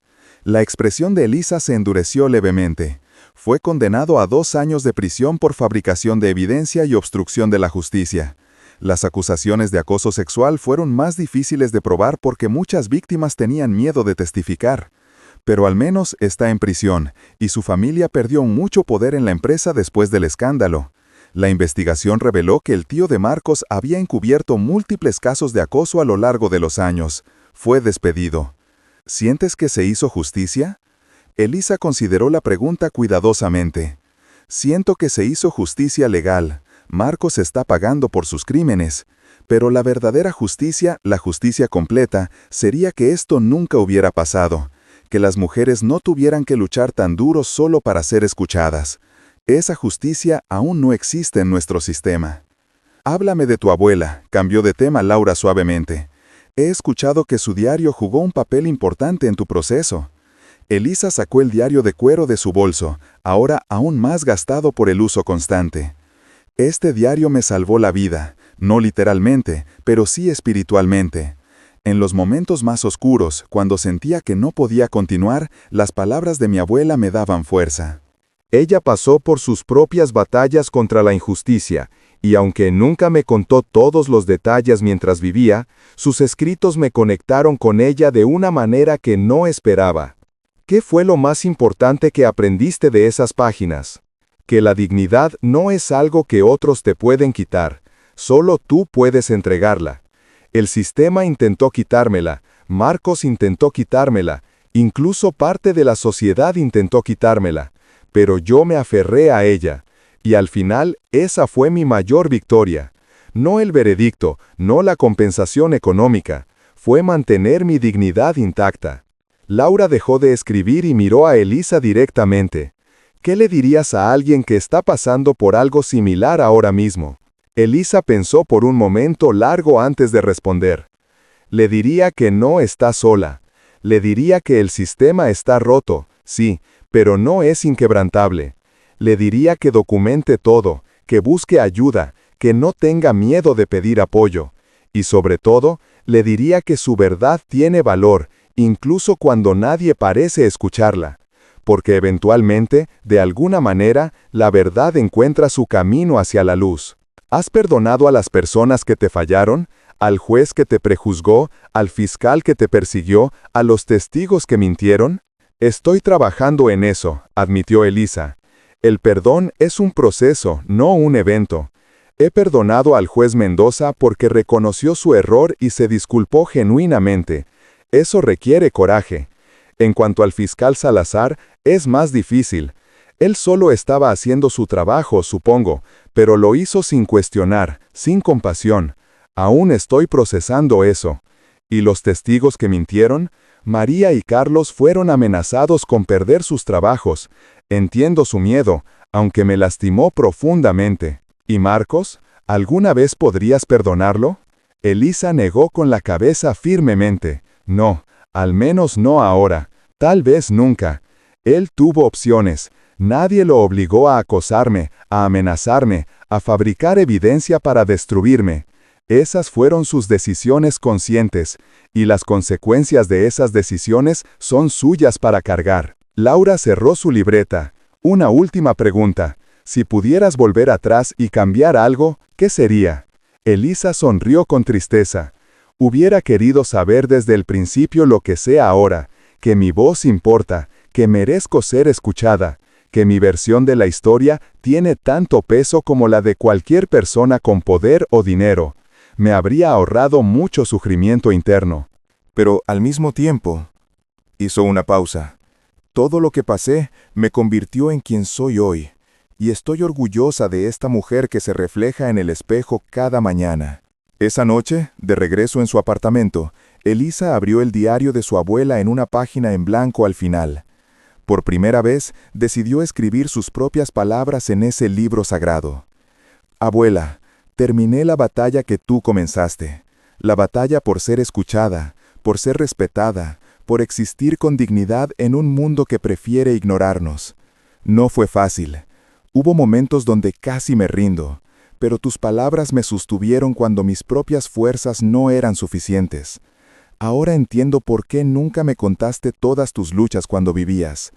S1: La expresión de Elisa se endureció levemente. Fue condenado a 2 años de prisión por fabricación de evidencia y obstrucción de la justicia. Las acusaciones de acoso sexual fueron más difíciles de probar porque muchas víctimas tenían miedo de testificar. Pero al menos está en prisión, y su familia perdió mucho poder en la empresa después del escándalo. La investigación reveló que el tío de Marcos había encubierto múltiples casos de acoso a lo largo de los años. Fue despedido. ¿Sientes que se hizo justicia?
S2: Elisa consideró la pregunta cuidadosamente. Siento que se hizo justicia legal. Marcos está pagando por sus crímenes. Pero la verdadera justicia, la justicia completa, sería que esto nunca hubiera pasado. Que las mujeres no tuvieran que luchar tan duro solo para ser escuchadas. Esa justicia aún no existe en nuestro sistema. Háblame de tu abuela, cambió de tema Laura suavemente. He escuchado que su diario jugó un papel importante en tu proceso. Elisa sacó el diario de cuero de su bolso, ahora aún más gastado por el uso constante. Este diario me salvó la vida, no literalmente, pero sí espiritualmente. En los momentos más oscuros, cuando sentía que no podía continuar, las palabras de mi abuela me daban fuerza.
S4: Ella pasó por sus propias batallas contra la injusticia, y aunque nunca me contó todos los detalles mientras vivía, sus escritos me conectaron con ella de una manera que no esperaba. ¿Qué fue lo más importante que aprendiste de esas páginas? Que la dignidad no es algo que otros te pueden quitar, solo tú puedes entregarla. El sistema intentó quitármela, Marcos intentó quitármela, incluso parte de la sociedad intentó quitármela, pero yo me aferré a ella, y al final esa fue mi mayor victoria. No el veredicto, no la compensación económica, fue mantener mi dignidad intacta. Laura dejó de escribir y miró a Elisa directamente. ¿Qué le dirías a alguien que está pasando por algo similar ahora mismo? Elisa pensó por un momento largo antes de responder. Le diría que no está sola. Le diría que el sistema está roto, sí, pero no es inquebrantable. Le diría que documente todo, que busque ayuda, que no tenga miedo de pedir apoyo. Y sobre todo, le diría que su verdad tiene valor, incluso cuando nadie parece escucharla. Porque eventualmente, de alguna manera, la verdad encuentra su camino hacia la luz. ¿Has perdonado a las personas que te fallaron? ¿Al juez que te prejuzgó? ¿Al fiscal que te persiguió? ¿A los testigos que mintieron? Estoy trabajando en eso, admitió Elisa. El perdón es un proceso, no un evento. He perdonado al juez Mendoza porque reconoció su error y se disculpó genuinamente. Eso requiere coraje. En cuanto al fiscal Salazar, es más difícil. Él solo estaba haciendo su trabajo, supongo, pero lo hizo sin cuestionar, sin compasión. Aún estoy procesando eso. ¿Y los testigos que mintieron? María y Carlos fueron amenazados con perder sus trabajos. Entiendo su miedo, aunque me lastimó profundamente. ¿Y Marcos? ¿Alguna vez podrías perdonarlo? Elisa negó con la cabeza firmemente. No, al menos no ahora. Tal vez nunca. Él tuvo opciones. Nadie lo obligó a acosarme, a amenazarme, a fabricar evidencia para destruirme. Esas fueron sus decisiones conscientes, y las consecuencias de esas decisiones son suyas para cargar. Laura cerró su libreta. Una última pregunta. Si pudieras volver atrás y cambiar algo, ¿qué sería? Elisa sonrió con tristeza. Hubiera querido saber desde el principio lo que sé ahora, que mi voz importa, que merezco ser escuchada, que mi versión de la historia tiene tanto peso como la de cualquier persona con poder o dinero. Me habría ahorrado mucho sufrimiento interno.
S2: Pero al mismo tiempo, hizo una pausa. Todo lo que pasé me convirtió en quien soy hoy, y estoy orgullosa de esta mujer que se refleja en el espejo cada mañana. Esa noche, de regreso en su apartamento, Elisa abrió el diario de su abuela en una página en blanco al final. Por primera vez, decidió escribir sus propias palabras en ese libro sagrado. Abuela, terminé la batalla que tú comenzaste. La batalla por ser escuchada, por ser respetada, por existir con dignidad en un mundo que prefiere ignorarnos. No fue fácil. Hubo momentos donde casi me rindo, pero tus palabras me sostuvieron cuando mis propias fuerzas no eran suficientes. Ahora entiendo por qué nunca me contaste todas tus luchas cuando vivías,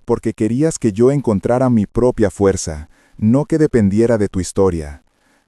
S2: porque querías que yo encontrara mi propia fuerza, no que dependiera de tu historia.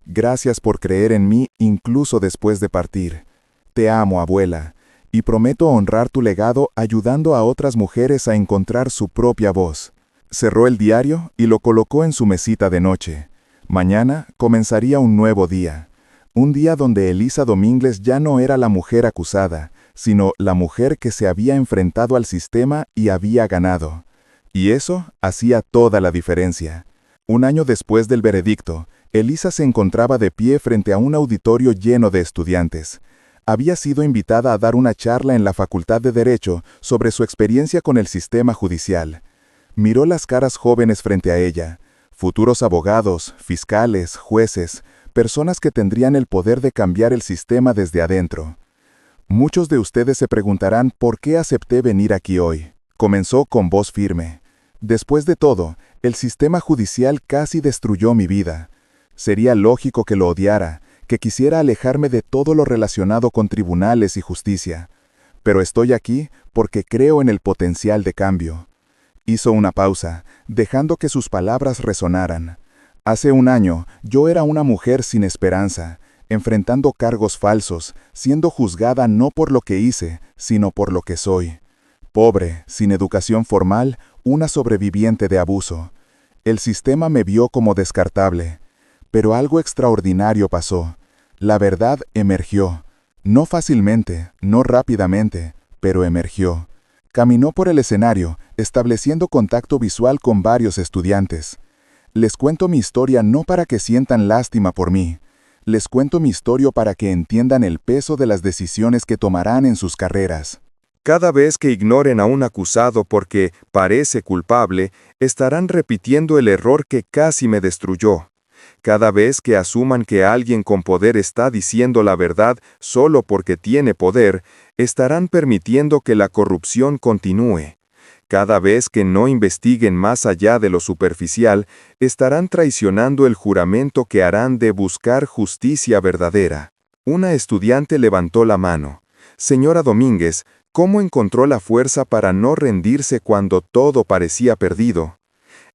S2: Gracias por creer en mí incluso después de partir. Te amo, abuela, y prometo honrar tu legado ayudando a otras mujeres a encontrar su propia voz. Cerró el diario y lo colocó en su mesita de noche. Mañana comenzaría un nuevo día. Un día donde Elisa Domínguez ya no era la mujer acusada, sino la mujer que se había enfrentado al sistema y había ganado. Y eso hacía toda la diferencia. Un año después del veredicto, Elisa se encontraba de pie frente a un auditorio lleno de estudiantes. Había sido invitada a dar una charla en la Facultad de Derecho sobre su experiencia con el sistema judicial. Miró las caras jóvenes frente a ella, futuros abogados, fiscales, jueces, personas que tendrían el poder de cambiar el sistema desde adentro. Muchos de ustedes se preguntarán por qué acepté venir aquí hoy. Comenzó con voz firme. Después de todo, el sistema judicial casi destruyó mi vida. Sería lógico que lo odiara, que quisiera alejarme de todo lo relacionado con tribunales y justicia. Pero estoy aquí porque creo en el potencial de cambio. Hizo una pausa, dejando que sus palabras resonaran. Hace un año, yo era una mujer sin esperanza, enfrentando cargos falsos, siendo juzgada no por lo que hice, sino por lo que soy. Pobre, sin educación formal, una sobreviviente de abuso. El sistema me vio como descartable. Pero algo extraordinario pasó. La verdad emergió. No fácilmente, no rápidamente, pero emergió. Caminó por el escenario, estableciendo contacto visual con varios estudiantes. Les cuento mi historia no para que sientan lástima por mí. Les cuento mi historia para que entiendan el peso de las decisiones que tomarán en sus carreras.
S4: Cada vez que ignoren a un acusado porque parece culpable, estarán repitiendo el error que casi me destruyó. Cada vez que asuman que alguien con poder está diciendo la verdad solo porque tiene poder, estarán permitiendo que la corrupción continúe. Cada vez que no investiguen más allá de lo superficial, estarán traicionando el juramento que harán de buscar justicia verdadera. Una estudiante levantó la mano. Señora Domínguez, ¿cómo encontró la fuerza para no rendirse cuando todo parecía perdido?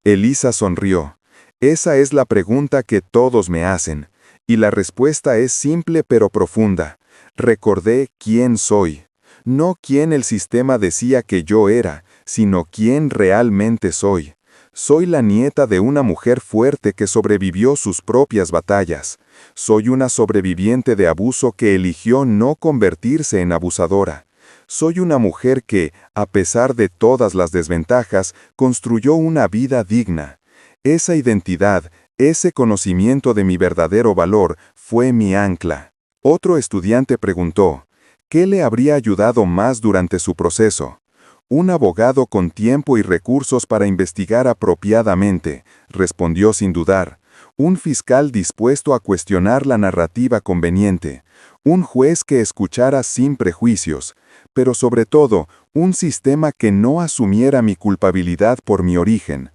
S4: Elisa sonrió. Esa es la pregunta que todos me hacen, y la respuesta es simple pero profunda. Recordé quién soy. No quién el sistema decía que yo era, sino quién realmente soy. Soy la nieta de una mujer fuerte que sobrevivió sus propias batallas. Soy una sobreviviente de abuso que eligió no convertirse en abusadora. Soy una mujer que, a pesar de todas las desventajas, construyó una vida digna. Esa identidad, ese conocimiento de mi verdadero valor, fue mi ancla. Otro estudiante preguntó, ¿qué le habría ayudado más durante su proceso? Un abogado con tiempo y recursos para investigar apropiadamente, respondió sin dudar. Un fiscal dispuesto a cuestionar la narrativa conveniente. Un juez que escuchara sin prejuicios. Pero sobre todo, un sistema que no asumiera mi culpabilidad por mi origen.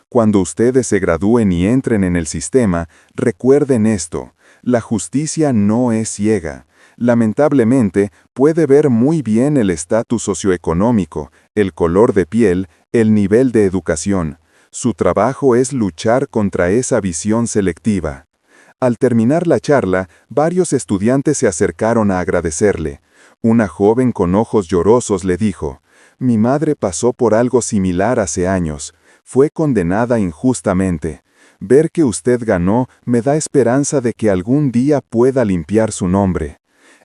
S4: Cuando ustedes se gradúen y entren en el sistema, recuerden esto, la justicia no es ciega. Lamentablemente, puede ver muy bien el estatus socioeconómico, el color de piel, el nivel de educación. Su trabajo es luchar contra esa visión selectiva. Al terminar la charla, varios estudiantes se acercaron a agradecerle. Una joven con ojos llorosos le dijo, «Mi madre pasó por algo similar hace años. Fue condenada injustamente. Ver que usted ganó me da esperanza de que algún día pueda limpiar su nombre».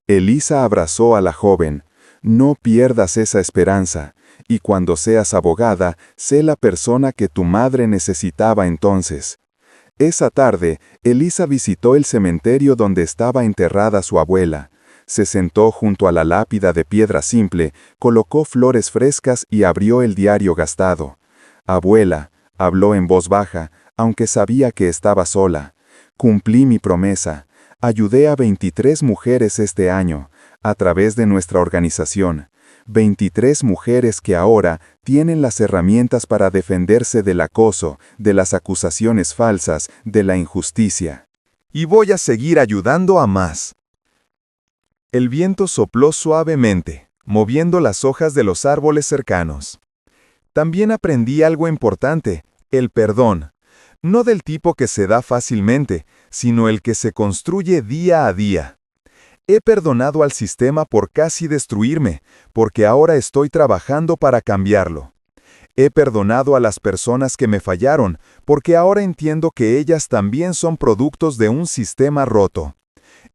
S4: Elisa abrazó a la joven. «No pierdas esa esperanza, y cuando seas abogada, sé la persona que tu madre necesitaba entonces». Esa tarde, Elisa visitó el cementerio donde estaba enterrada su abuela. Se sentó junto a la lápida de piedra simple, colocó flores frescas y abrió el diario gastado. «Abuela», habló en voz baja, aunque sabía que estaba sola. «Cumplí mi promesa. Ayudé a 23 mujeres este año, a través de nuestra organización. 23 mujeres que ahora tienen las herramientas para defenderse del acoso, de las acusaciones falsas, de la injusticia. Y voy a seguir ayudando a más». El viento sopló suavemente, moviendo las hojas de los árboles cercanos. También aprendí algo importante, el perdón. No del tipo que se da fácilmente, sino el que se construye día a día. He perdonado al sistema por casi destruirme, porque ahora estoy trabajando para cambiarlo. He perdonado a las personas que me fallaron, porque ahora entiendo que ellas también son productos de un sistema roto.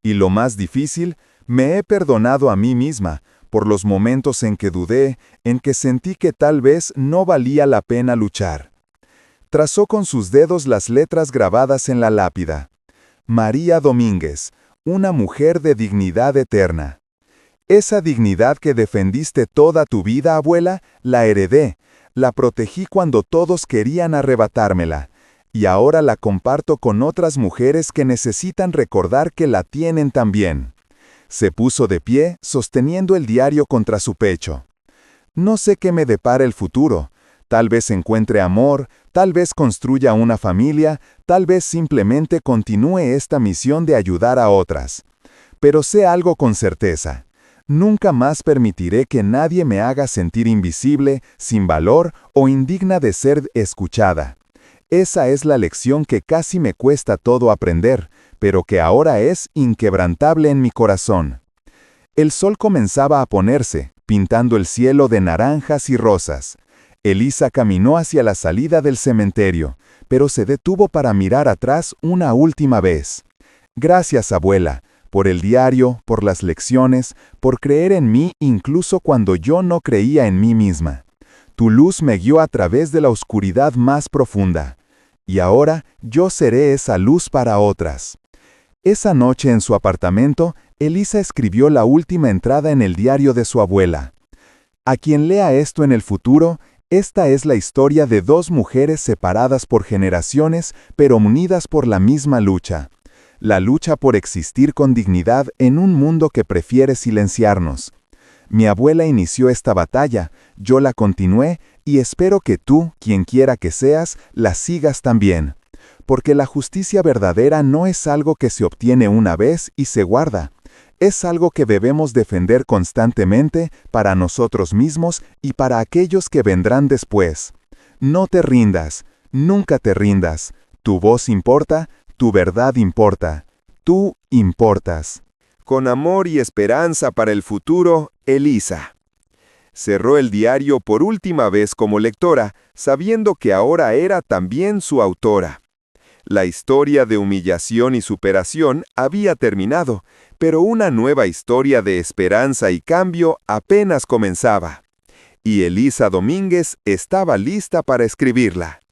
S4: Y lo más difícil, me he perdonado a mí misma,
S2: por los momentos en que dudé, en que sentí que tal vez no valía la pena luchar. Trazó con sus dedos las letras grabadas en la lápida. María Domínguez, una mujer de dignidad eterna. Esa dignidad que defendiste toda tu vida, abuela, la heredé, la protegí cuando todos querían arrebatármela, y ahora la comparto con otras mujeres que necesitan recordar que la tienen también. Se puso de pie, sosteniendo el diario contra su pecho. No sé qué me depara el futuro. Tal vez encuentre amor, tal vez construya una familia, tal vez simplemente continúe esta misión de ayudar a otras. Pero sé algo con certeza. Nunca más permitiré que nadie me haga sentir invisible, sin valor o indigna de ser escuchada. Esa es la lección que casi me cuesta todo aprender, pero que ahora es inquebrantable en mi corazón. El sol comenzaba a ponerse, pintando el cielo de naranjas y rosas. Elisa caminó hacia la salida del cementerio, pero se detuvo para mirar atrás una última vez. Gracias, abuela, por el diario, por las lecciones, por creer en mí incluso cuando yo no creía en mí misma. Tu luz me guió a través de la oscuridad más profunda. Y ahora yo seré esa luz para otras. Esa noche en su apartamento, Elisa escribió la última entrada en el diario de su abuela. A quien lea esto en el futuro, esta es la historia de dos mujeres separadas por generaciones, pero unidas por la misma lucha. La lucha por existir con dignidad en un mundo que prefiere silenciarnos. Mi abuela inició esta batalla, yo la continué y espero que tú, quien quiera que seas, la sigas también. Porque la justicia verdadera no es algo que se obtiene una vez y se guarda. Es algo que debemos defender constantemente para nosotros mismos y para aquellos que vendrán después. No te rindas, nunca te rindas. Tu voz importa, tu verdad importa. Tú importas.
S4: Con amor y esperanza para el futuro, Elisa. Cerró el diario por última vez como lectora, sabiendo que ahora era también su autora. La historia de humillación y superación había terminado, pero una nueva historia de esperanza y cambio apenas comenzaba. Y Elisa Domínguez estaba lista para escribirla.